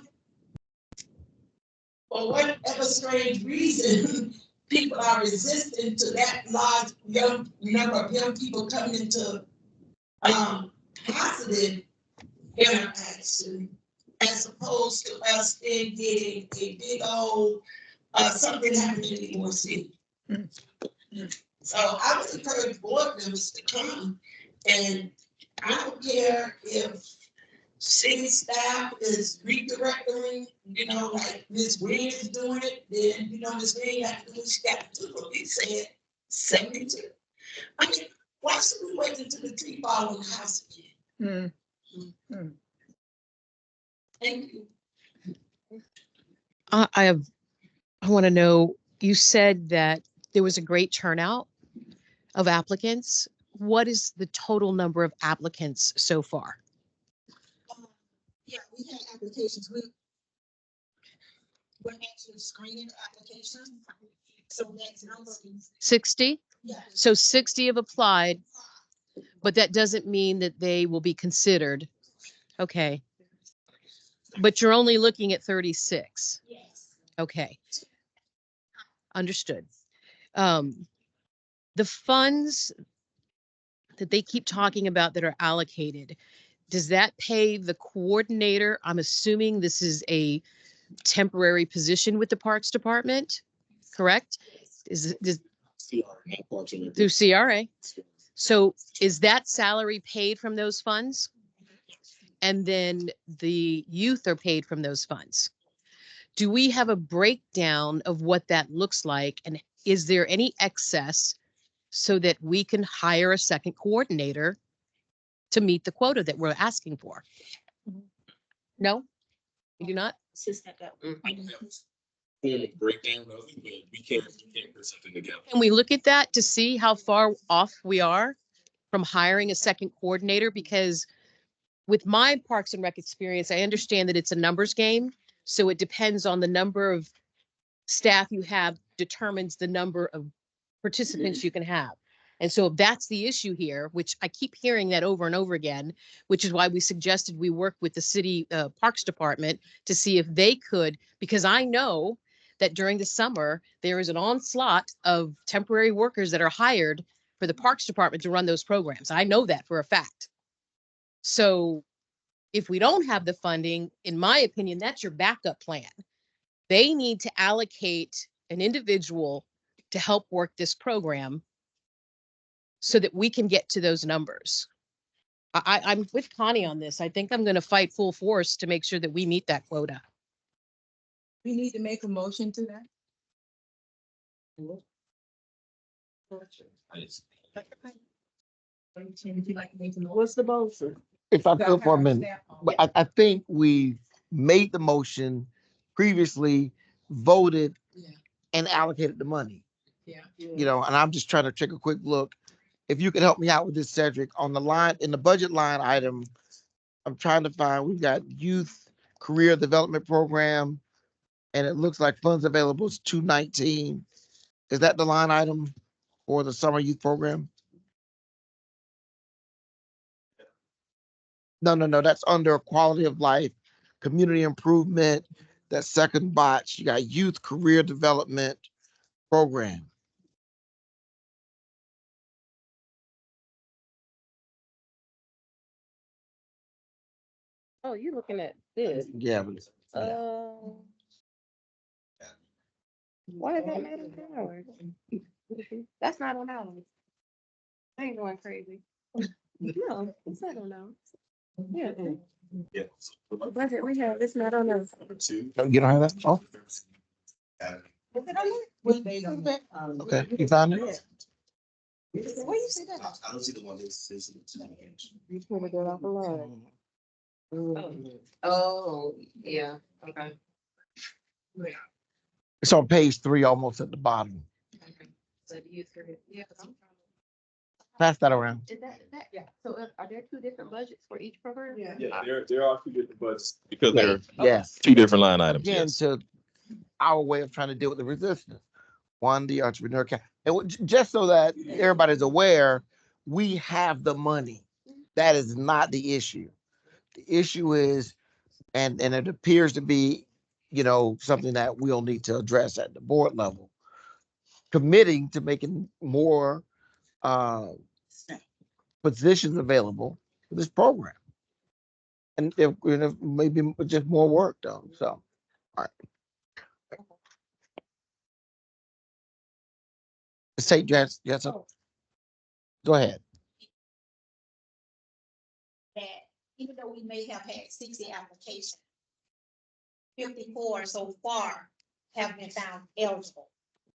for whatever strange reason, people are resistant to that large young number of young people coming into positive interaction, as opposed to us then getting a big old something happening in New York City. So I would encourage board members to come, and I don't care if city staff is redirecting, like Ms. Green is doing it, then, Ms. Green got to do what she got to do. But we said 72. I mean, why should we wait until the tree fall on the house again? Thank you. I want to know, you said that there was a great turnout of applicants. What is the total number of applicants so far? Yeah, we had applications. We're actually screening applications. So that's number. 60? Yeah. So 60 have applied, but that doesn't mean that they will be considered. Okay. But you're only looking at 36. Yes. Okay. Understood. The funds that they keep talking about that are allocated, does that pay the coordinator? I'm assuming this is a temporary position with the Parks Department, correct? Through CRA. So is that salary paid from those funds? And then the youth are paid from those funds. Do we have a breakdown of what that looks like? And is there any excess so that we can hire a second coordinator to meet the quota that we're asking for? No, you do not? Breakdown of it, but we can't put something together. Can we look at that to see how far off we are from hiring a second coordinator? Because with my Parks and Rec experience, I understand that it's a numbers game. So it depends on the number of staff you have determines the number of participants you can have. And so if that's the issue here, which I keep hearing that over and over again, which is why we suggested we work with the city Parks Department to see if they could, because I know that during the summer, there is an onslaught of temporary workers that are hired for the Parks Department to run those programs. I know that for a fact. So if we don't have the funding, in my opinion, that's your backup plan. They need to allocate an individual to help work this program so that we can get to those numbers. I'm with Connie on this. I think I'm going to fight full force to make sure that we meet that quota. We need to make a motion to that. What's the motion? If I could for a minute, but I think we made the motion previously, voted and allocated the money. Yeah. And I'm just trying to take a quick look. If you can help me out with this, Cedric, on the line, in the budget line item, I'm trying to find, we've got youth career development program, and it looks like funds available is 219. Is that the line item for the summer youth program? No, that's under quality of life, community improvement, that second box, you got youth career development program. Oh, you looking at this? Yeah. But Why is that not on ours? That's not on ours. I ain't going crazy. No, it's not on ours. Yeah. Yeah. The budget we have, it's not on us. No, you don't have that? Oh, Is it on there? okay. You found it? Where you see that? I don't see the one that's. You pulled it off the line. Oh, yeah, okay. It's on page 3, almost at the bottom. So do you three, yeah. Pass that around. Yeah, so are there 2 different budgets for each program? Yeah. Yeah, there are 2 different budgets because Yeah, there are yes. 2 different line items. Again, Yes. to our way of trying to deal with the resistance. One, the entrepreneur cap, and just so that everybody's aware, we have the money. That is not the issue. The issue is, and it appears to be, something that we'll need to address at the board level, committing to making more positions available for this program. And if maybe just more work done. So, all right. Say, yes, go ahead. That even though we may have had 60 applications, 54 so far have been found eligible.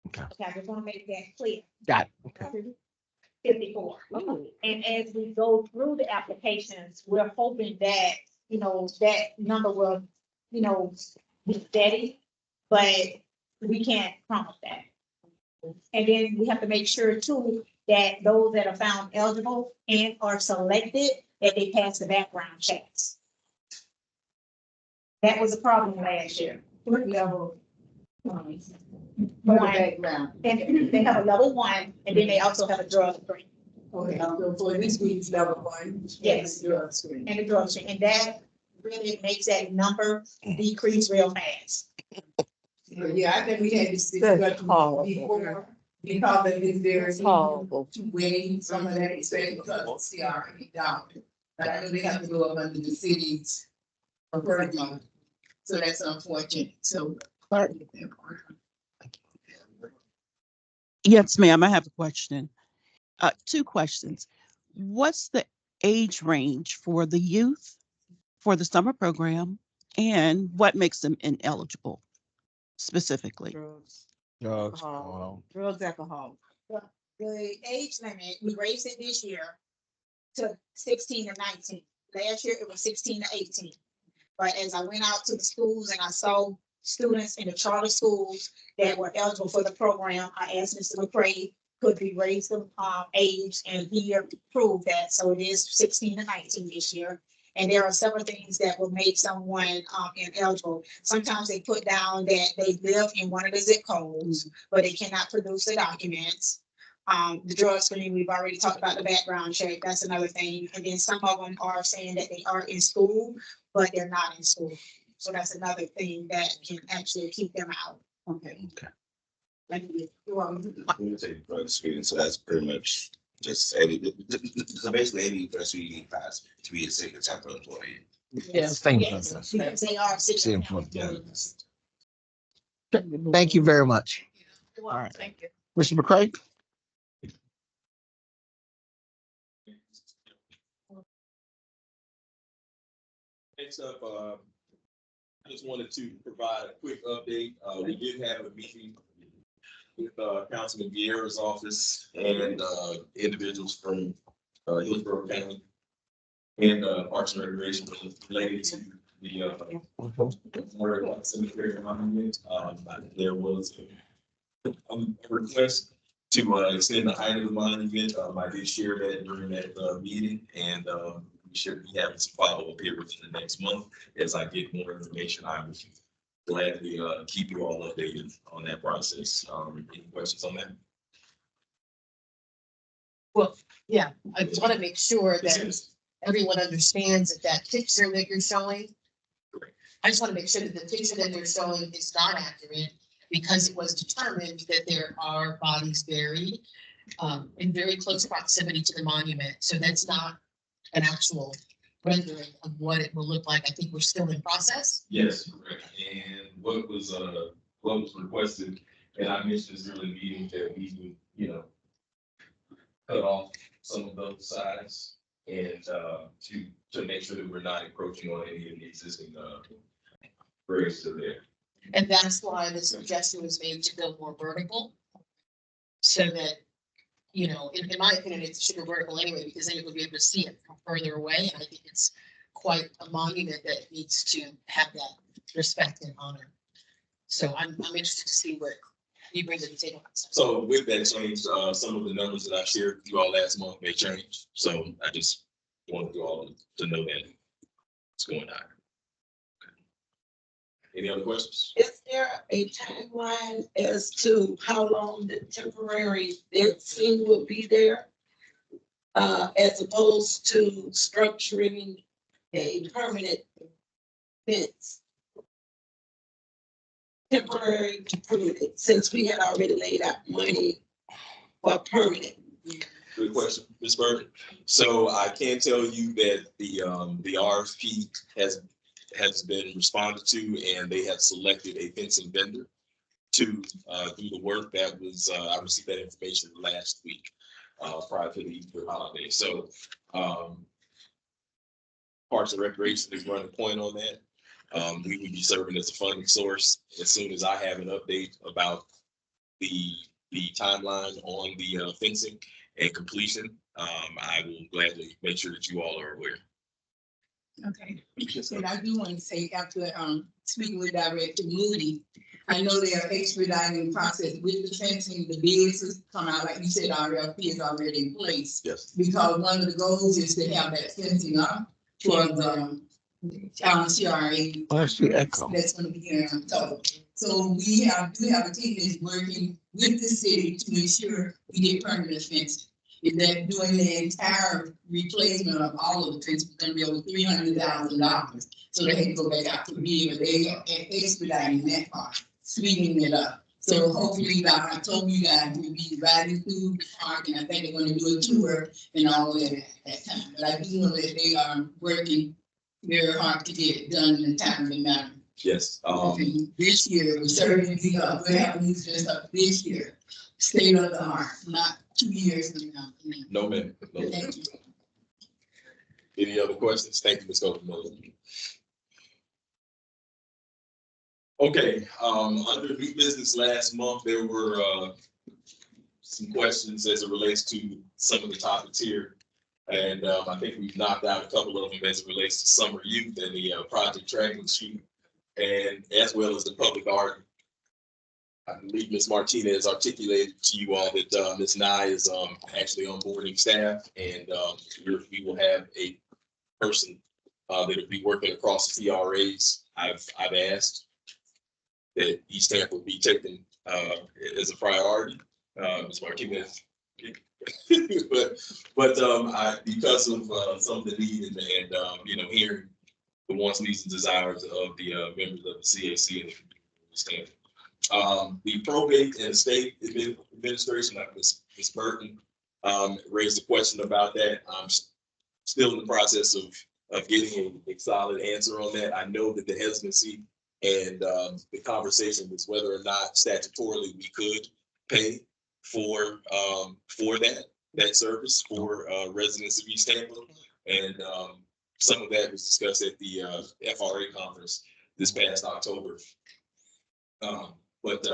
Okay. I just want to make that clear. Got it. Okay. 54. And as we go through the applications, we're hoping that, that number will, be steady, but we can't promise that. And then we have to make sure too, that those that are found eligible and are selected, that they pass the background checks. That was a problem last year. What level? One. Background. And they have a level 1, and then they also have a drug screen. Okay, so for this week's level 1. Yes. Drug screen. And the drug screen, and that really makes that number decrease real fast. Yeah, I think we had this discussion before, because of this very to weigh some of that expense because of CRA down. But I know they have to go up under the city's purview, so that's unfortunate, so. Yes, ma'am, I have a question. 2 questions. What's the age range for the youth for the summer program, and what makes them ineligible specifically? Drugs, Drugs, alcohol. The age limit, we raised it this year to 16 to 19. Last year it was 16 to 18. But as I went out to the schools and I saw students in the charter schools that were eligible for the program, I asked Mr. McCray, could we raise the age, and he approved that. So it is 16 to 19 this year. And there are several things that will make someone ineligible. Sometimes they put down that they live in one of the zip codes, but they cannot produce the documents. The drug screening, we've already talked about the background check. That's another thing. And then some of them are saying that they are in school, but they're not in school. So that's another thing that can actually keep them out. Okay. Thank you. We take drug screening, so that's pretty much just any, so basically any breastfeeding pass to be a City of Tampa employee. Yes. Same Yes, process. because they are city Same employees. Thank you very much. All right. Thank you. Mr. McCray? Next up, I just wanted to provide a quick update. We did have a meeting with Councilman Vieira's office and individuals from Hillsborough County and Parks and Recreation related to the Memorial Cemetery monument. There was a request to extend the height of the monument. I did share that during that meeting, and we should be having some follow-up here within the next month. As I get more information, I will gladly keep you all updated on that process. Any questions on that? Well, yeah, I just want to make sure that everyone understands that that picture that you're showing. I just want to make sure that the picture that they're showing is not accurate, because it was determined that there are bodies buried in very close proximity to the monument. So that's not an actual rendering of what it will look like. I think we're still in process. Yes, correct. And what was requested, and I mentioned this earlier meeting, that we would, cut off some of those sides and to make sure that we're not encroaching on any of the existing graves that are there. And that's why the suggestion was made to go more vertical. So that, in my opinion, it should go vertical anyway, because then you would be able to see it from further away. And I think it's quite a monument that needs to have that respect and honor. So I'm interested to see what you bring to the table. So with that change, some of the numbers that I shared with you all last month may change. So I just wanted you all to know that what's going on. Any other questions? Is there a timeline as to how long the temporary fencing will be there? As opposed to structuring a permanent fence? Temporary to permanent, since we had already laid out money for permanent. Good question, Ms. Burton. So I can tell you that the RFP has been responded to, and they have selected a fencing vendor to do the work. That was I received that information last week prior to the Easter holiday. So Parks and Recreation is running point on that. We would be serving as a funding source. As soon as I have an update about the timeline on the fencing and completion, I will gladly make sure that you all are aware. Okay, and I do want to say, after speaking with Director Moody, I know they are expediting the process with the fencing. The bids has come out, like you said, RFP is already in place. Yes. Because one of the goals is to have that fencing up for the CRA. Oh, that's the echo. That's going to be here in October. So we do have a team that's working with the city to ensure we get permanent fencing. And that doing the entire replacement of all of the fence is gonna be over $300,000. So they can go back out to bid, but they are expediting that part, speeding it up. So hopefully by October, you guys will be riding through the park, and I think they're gonna do a tour and all of that at that time. But I do know that they are working very hard to get it done in a timely manner. Yes. This year, we certainly we're having these just up this year, state of the art, not 2 years from now. No, ma'am. No, ma'am. Any other questions? Thank you, Ms. Copeland. Okay, under new business last month, there were some questions as it relates to some of the topics here. And I think we've knocked out a couple of them as it relates to summer youth and the project tracking sheet, and as well as the public art. I believe Ms. Martinez articulated to you all that Ms. Nye is actually onboarding staff, and we will have a person that will be working across the CRAs. I've asked that East Tampa will be taken as a priority. Ms. Martinez, but because of some of the need and hearing the wants, needs, and desires of the members of the CAC and the staff. The probate and estate administration, like Ms. Burton, raised a question about that. I'm still in the process of getting a solid answer on that. I know that the hesitancy and the conversation was whether or not statutorily we could pay for that service for residents of East Tampa, and some of that was discussed at the FRA conference this past October. But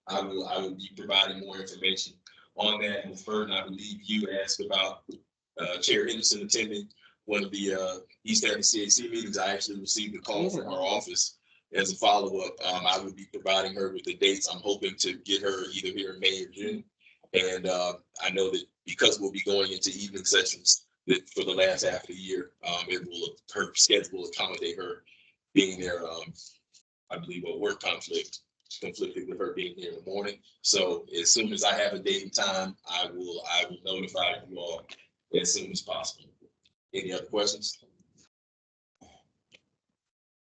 I will be providing more information on that. Ms. Burton, I believe you asked about Chair Henderson attending one of the East Tampa CAC meetings. I actually received a call from our office as a follow-up. I will be providing her with the dates. I'm hoping to get her either here in May or June. And I know that because we'll be going into evening sessions that for the last half of the year, her schedule will accommodate her being there. I believe a work conflicted with her being here in the morning. So as soon as I have a date and time, I will notify you all as soon as possible. Any other questions?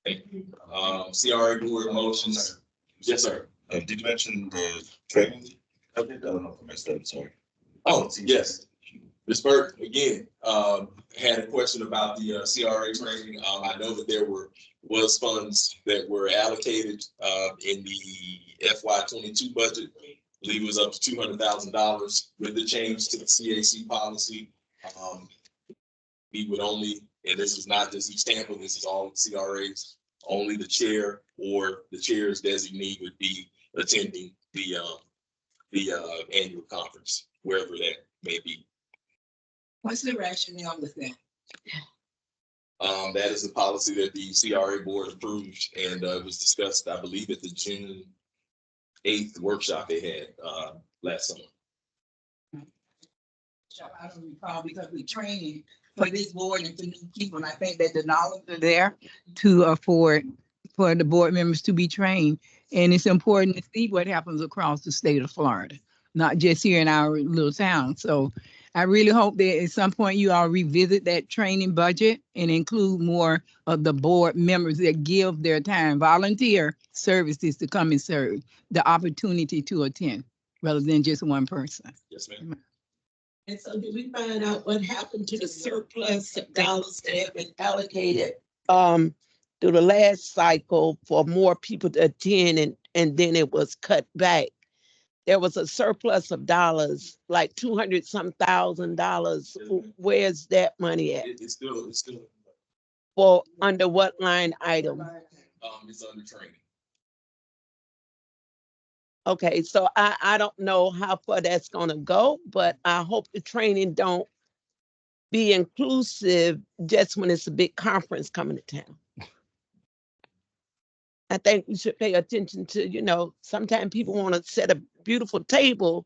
Thank you. CRA board motions. Yes, sir. Did you mention the training? I don't know if I missed that, sorry. Oh, yes. Ms. Burke, again, had a question about the CRA training. I know that there was funds that were allocated in the FY22 budget. I believe it was up to $200,000 with the change to the CAC policy. We would only, and this is not just East Tampa, this is all CRAs, only the chair or the chair's designee would be attending the annual conference, wherever that may be. What's the rationale with that? That is a policy that the CRA board approved, and it was discussed, I believe, at the June 8th workshop they had last summer. I don't recall because we training for this board and for new people, and I think that the knowledge are there To afford for the board members to be trained. And it's important to see what happens across the state of Florida, not just here in our little town. So I really hope that at some point you all revisit that training budget and include more of the board members that give their time, volunteer services to come and serve, the opportunity to attend rather than just one person. Yes, ma'am. And so did we find out what happened to the surplus of dollars that have been allocated through the last cycle for more people to attend and then it was cut back? There was a surplus of dollars, like 200 some $1,000. Where's that money at? It's still For under what line item? it's under training. Okay, so I don't know how far that's gonna go, but I hope the training don't be inclusive just when it's a big conference coming to town. I think we should pay attention to, sometimes people want to set a beautiful table,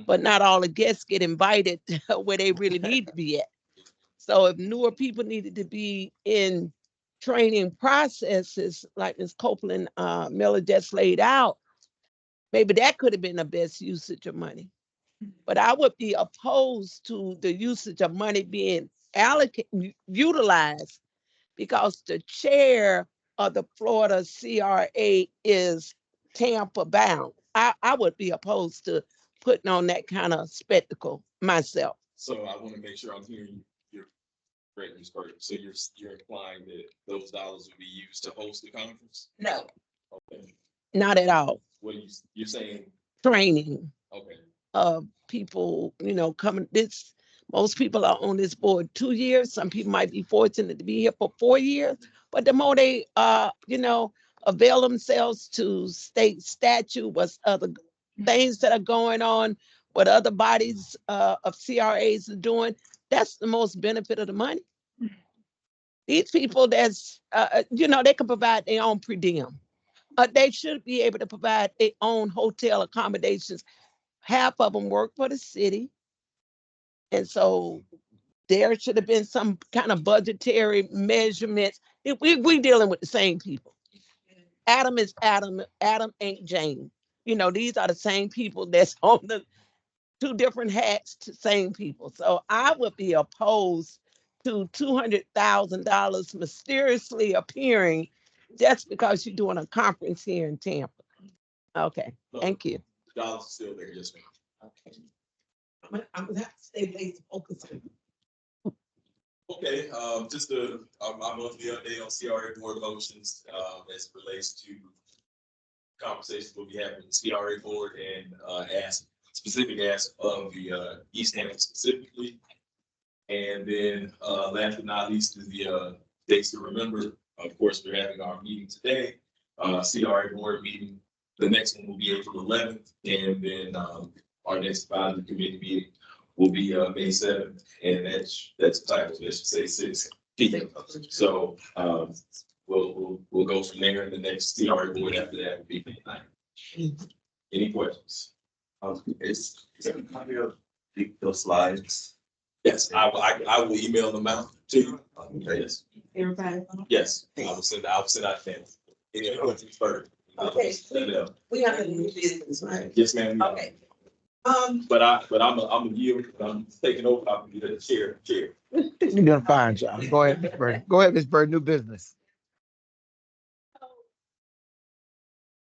but not all the guests get invited where they really need to be at. So if newer people needed to be in training processes like Ms. Copeland Miller just laid out, maybe that could have been the best usage of money. But I would be opposed to the usage of money being utilized because the chair of the Florida CRA is Tampa bound. I would be opposed to putting on that kind of spectacle myself. So I want to make sure I'm hearing you correct, Ms. Burton. So you're implying that those dollars would be used to host the conference? No. Okay. Not at all. What you're saying? Training. Okay. People, coming most people are on this board 2 years. Some people might be fortunate to be here for 4 years, but the more they avail themselves to state statute, what's other things that are going on, what other bodies of CRAs are doing, that's the most benefit of the money. These people they can provide their own per diem. They should be able to provide their own hotel accommodations. Half of them work for the city. And so there should have been some kind of budgetary measurements. We're dealing with the same people. Adam is Adam. Adam ain't Jane. These are the same people that's on the 2 different hats, same people. So I would be opposed to $200,000 mysteriously appearing just because you're doing a conference here in Tampa. Okay, thank you. Dollars are still there, yes, ma'am. Okay. I'm gonna have to stay laser focused. Okay, just a monthly update on CRA board motions as it relates to conversations we'll be having with the CRA board and specific asks of the East Hampton specifically. And then last but not least is the dates to remember. Of course, we're having our meeting today, CRA board meeting. The next one will be April 11th, and then our next advisory committee meeting will be May 7th, and that's the title. Let's just say 6 p.m. So we'll go from there. And the next CRA board after that will be May 9th. Any questions? Is there a copy of those slides? Yes, I will email them out to you. Okay. Yes. Everybody? Yes, I will send out them. Any questions first? Okay, we have a new business, right? Yes, ma'am. Okay. But I'm a yield. I'm taking over. I'm gonna be the chair. You're doing fine, John. Go ahead, Ms. Bird. Go ahead, Ms. Bird. New business.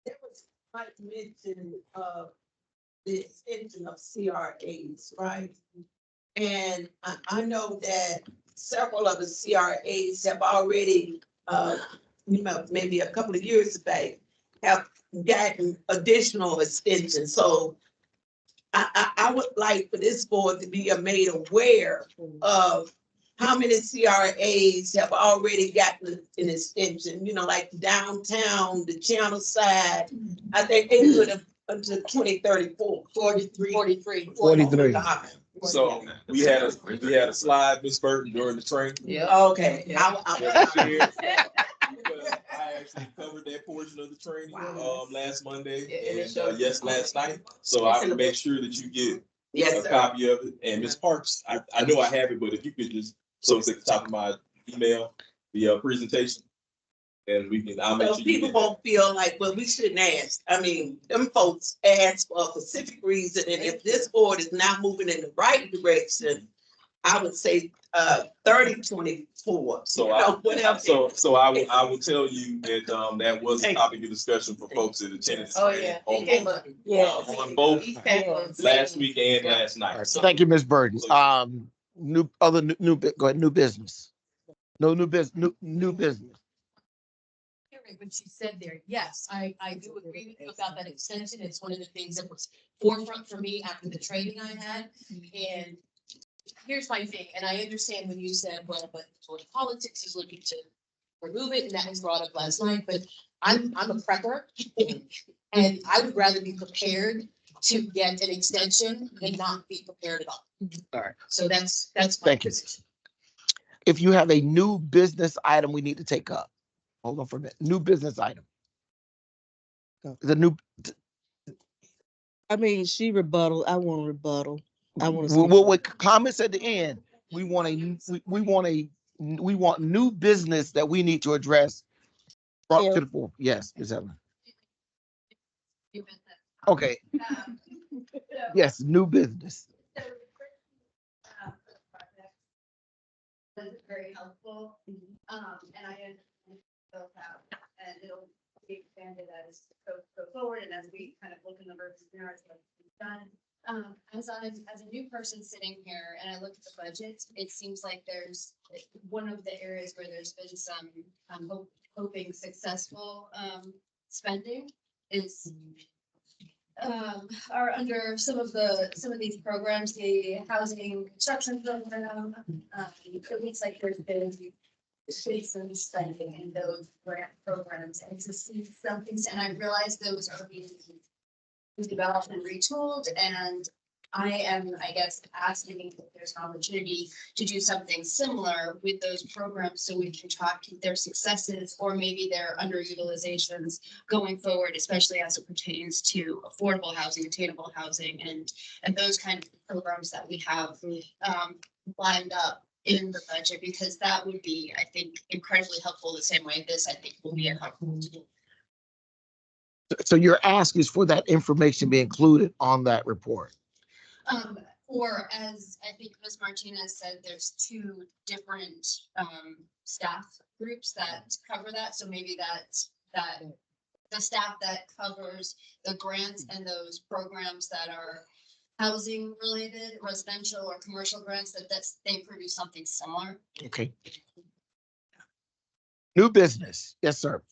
There was like mention of the extension of CRAs, right? And I know that several of the CRAs have already, maybe a couple of years back, have gotten additional extensions. So I would like for this board to be made aware of how many CRAs have already gotten an extension, like downtown, the channel side. I think they could have until 2034. 43. 43. So we had a slide, Miss Burton, during the training. Okay. I actually covered that portion of the training, last Monday and, last night. So I will make sure that you get a copy of it. And Ms. Parks, I know I have it, but if you could just, so it's at the top of my email, the presentation. And I'll make So sure you people get that. won't feel like, well, we shouldn't ask. I mean, them folks ask for a specific reason, and if this board is not moving in the right direction, I would say 30-24. So whatever. So I will tell you that that was a topic of discussion for folks that attended. Oh, yeah. On both last week and last night. All right, so thank you, Ms. Burton. New go ahead, new business. No new business, new business. When she said there, yes, I do agree with you about that extension. It's one of the things that was forefront for me after the training I had. And here's my thing, and I understand when you said, well, but politics is looking to remove it, and that was brought up last night, but I'm a prepper. And I would rather be prepared to get an extension than not be prepared at all. All right. So that's my Thank you. position. If you have a new business item we need to take up, hold on for a minute. New business item. The new. I mean, she rebuttal. I want to rebuttal. I want to. Well, with comments at the end, we want new business that we need to address. Brought to the fore. Yes, Ms. Evelyn. Okay. Yes, new business. That's very helpful. And I built out, and it'll be expanded as go forward and as we kind of look in the rearview mirror as what's done. As a new person sitting here and I look at the budget, it seems like there's one of the areas where there's been some, I'm hoping successful spending is are under some of these programs, the housing construction program. It looks like there's been some spending in those grant programs, and to see something, and I realize those are being developed and retooled, and I am, I guess, asking if there's an opportunity to do something similar with those programs so we can talk their successes or maybe their underutilizations going forward, especially as it pertains to affordable housing, attainable housing, and those kind of programs that we have lined up in the budget, because that would be, I think, incredibly helpful the same way this, I think, will be helpful to do. So your ask is for that information be included on that report. Or as I think Ms. Martinez said, there's two different staff groups that cover that. So maybe that the staff that covers the grants and those programs that are housing related, residential or commercial grants, they produce something similar. Okay. New business. Yes, sir.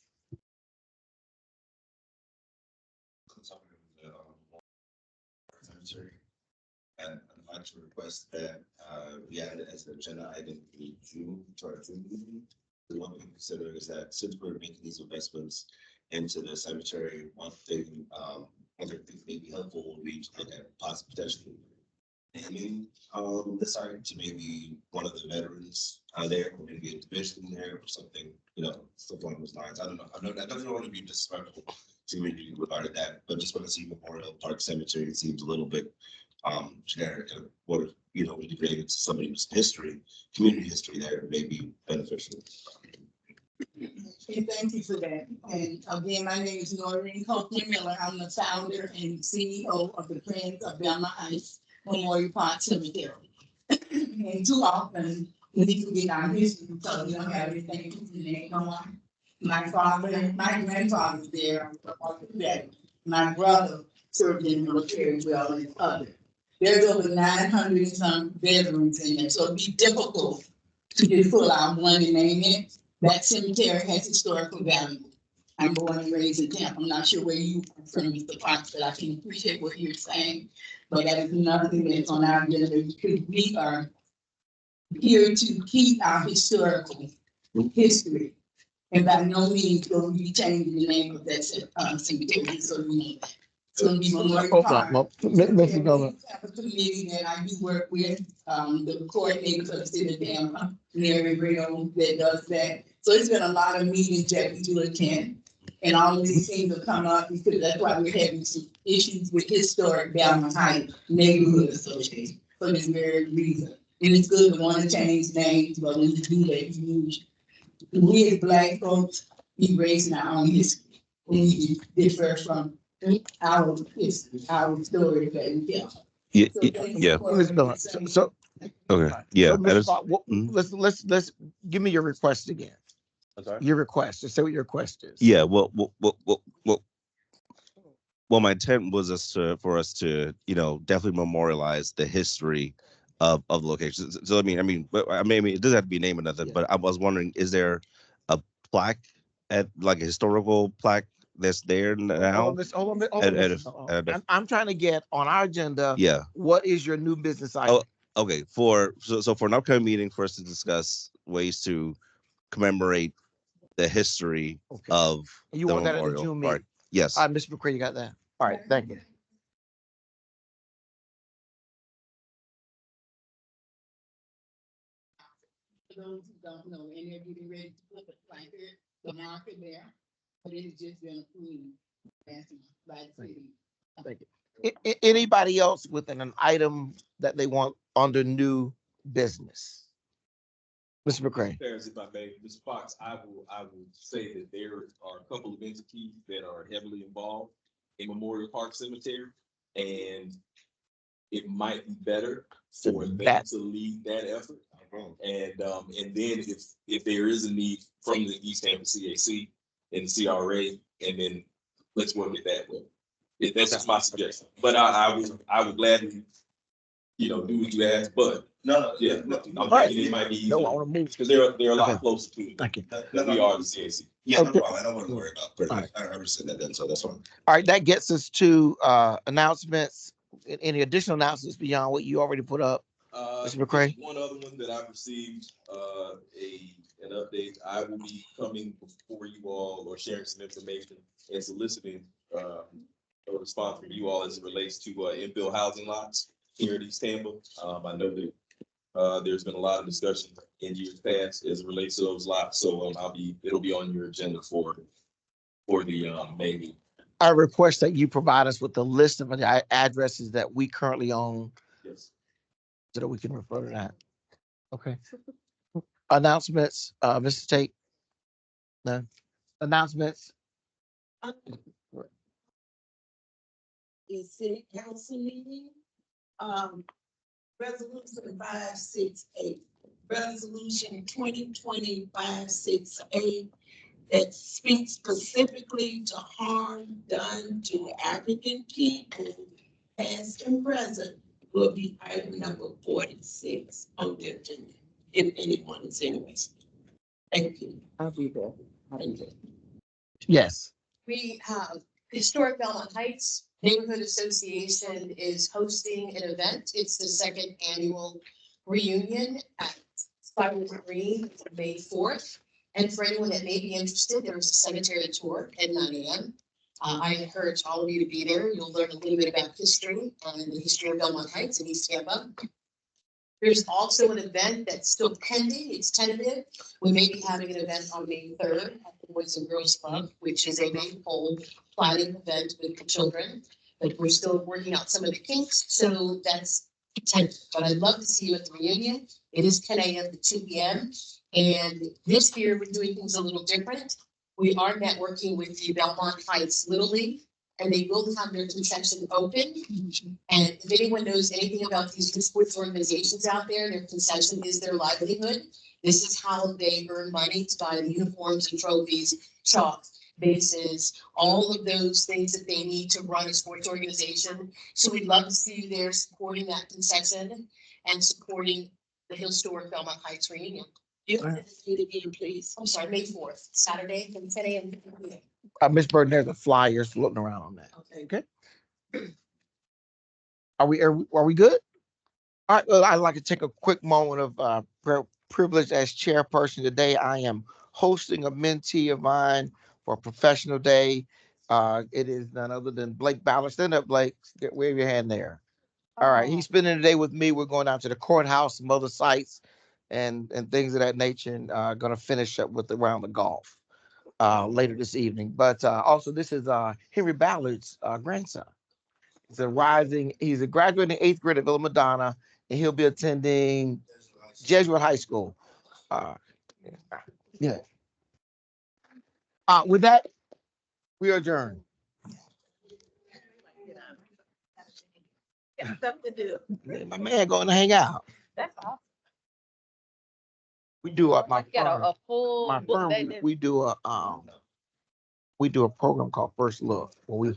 And I'd like to request that we add it as an agenda item in June to our June meeting. What we consider is that since we're making these investments into the cemetery, one thing I think may be helpful would be to look at potentially naming the site to maybe one of the veterans there, or maybe a division there or something, something along those lines. I don't know. I don't want to be disrespectful to me regarding that, but just want to see Memorial Park Cemetery, it seems a little bit generic. What if, we degrade to somebody's history, community history there, may be beneficial. Okay, thank you for that. And again, my name is Noreen Copeland Miller. I'm the founder and CEO of the Friends of Belmont Heights Memorial Park Cemetery. And too often, we need to get our history because we don't have anything to name no one. My grandfather was there. My brother served in the military as well as others. There's over 900 some veterans in there, so it'd be difficult to just pull out one and name it. That cemetery has historical value. I'm born and raised in Tampa. I'm not sure where you are from, Mr. Fox, but I can appreciate what you're saying. But that is nothing that's on our agenda because we are here to keep our historical history. And by no means will we be changing the name of that cemetery, so you know that. It's gonna be Memorial Hold Park. on, So Mrs. we Miller. have a committee that I do work with, the coordinator for the city of Tampa, Mary Real, that does that. So it's been a lot of meetings that we do attend. And all of these things have come up because that's why we're having some issues with historic Belmont Heights Neighborhood Association for this very reason. And it's good to want to change names, but when you do that, we as Black folks, we raising our own history. We need to differ from our history, our story that we tell. Yeah, So thank yeah. you for Ms. Miller, saying- so, Okay, yeah. so, I Ms. just, Fox, let's give me your request again. I'm sorry? Your request, just say what your request is. Yeah, well, my intent was for us to, definitely memorialize the history of the locations. So but it doesn't have to be named or nothing, but I was wondering, is there a plaque like a historical plaque that's there now? Hold on, And Mr. if- Miller. and if- I'm trying to get on our agenda. Yeah. What is your new business item? Oh, okay. So for an upcoming meeting for us to discuss ways to commemorate the history of You the want that at the memorial June park. meeting? Yes. All right, Mr. McCray, you got that? All right, thank you. For those who don't know, and they're getting ready to put the placard, the marker there, but it's just been approved last month by the city. Thank you. Anybody else with an item that they want under new business? Mr. McCray. If I may, Ms. Fox, I will say that there are a couple of entities that are heavily involved in Memorial Park Cemetery, and it might be better for them to lead that effort. And then if there is a need from the East Tampa CAC and the CRA, and then let's work it that way. That's just my suggestion. But I would gladly, do what you asked, but I'm thinking it might be easier. Because they're a lot closer to it. Thank you. Than we are the CAC. Yeah, no problem. I don't want to worry about it. I understand that then, so that's fine. All right, that gets us to announcements. Any additional announcements beyond what you already put up? Mr. McCray? One other one that I've received, an update. I will be coming before you all or sharing some information and soliciting a response from you all as it relates to infill housing lots here in East Tampa. I know that there's been a lot of discussion in years past as it relates to those lots, so it'll be on your agenda for the May meeting. I request that you provide us with the list of the addresses that we currently own. Yes. So that we can refer to that. Okay. Announcements, Mr. Tate? No. Announcements? Is city council meeting, resolution 568, resolution 2020-568 that speaks specifically to harm done to African people, past and present, will be item number 46 on the agenda, if anyone is interested. Thank you. I'll be there. Thank you. Yes. We have Historic Belmont Heights Neighborhood Association is hosting an event. It's the second annual reunion at Spirals Green, May 4th. And for anyone that may be interested, there's a cemetery tour at 9 a.m. I encourage all of you to be there. You'll learn a little bit about history and the history of Belmont Heights in East Tampa. There's also an event that's still pending. It's tentative. We may be having an event on May 3rd at the Boys and Girls Club, which is a maypole planning event with the children. But we're still working out some of the kinks, so that's tentative. But I'd love to see you at the reunion. It is 10 a.m. to 2 p.m. And this year we're doing things a little different. We are networking with the Belmont Heights Little League, and they will have their concession open. And if anyone knows anything about these sports organizations out there, their concession is their livelihood. This is how they earn money to buy the uniforms and trophies, chalk, bases, all of those things that they need to run a sports organization. So we'd love to see you there supporting that concession and supporting the Historic Belmont Heights reunion. Again, please. I'm sorry, May 4th, Saturday from 10 a.m. to 2 p.m. Ms. Burton, there's the flyers floating around on that. Okay. Are we good? All right. Well, I'd like to take a quick moment of privilege as chairperson today. I am hosting a mentee of mine for a professional day. It is none other than Blake Ballard. Stand up, Blake. Wave your hand there. All right, he's spending the day with me. We're going down to the courthouse, some other sites, and things of that nature, and gonna finish up with the round of golf later this evening. But also, this is Henry Ballard's grandson. He's a graduate in 8th grade at Villa Madonna, and he'll be attending Jesuit High School. Yeah. With that, we adjourn. Stuff to do. My man going to hang out. That's awesome. We do my Got firm. a full My book firm. bag there. We do a program called First Look, where we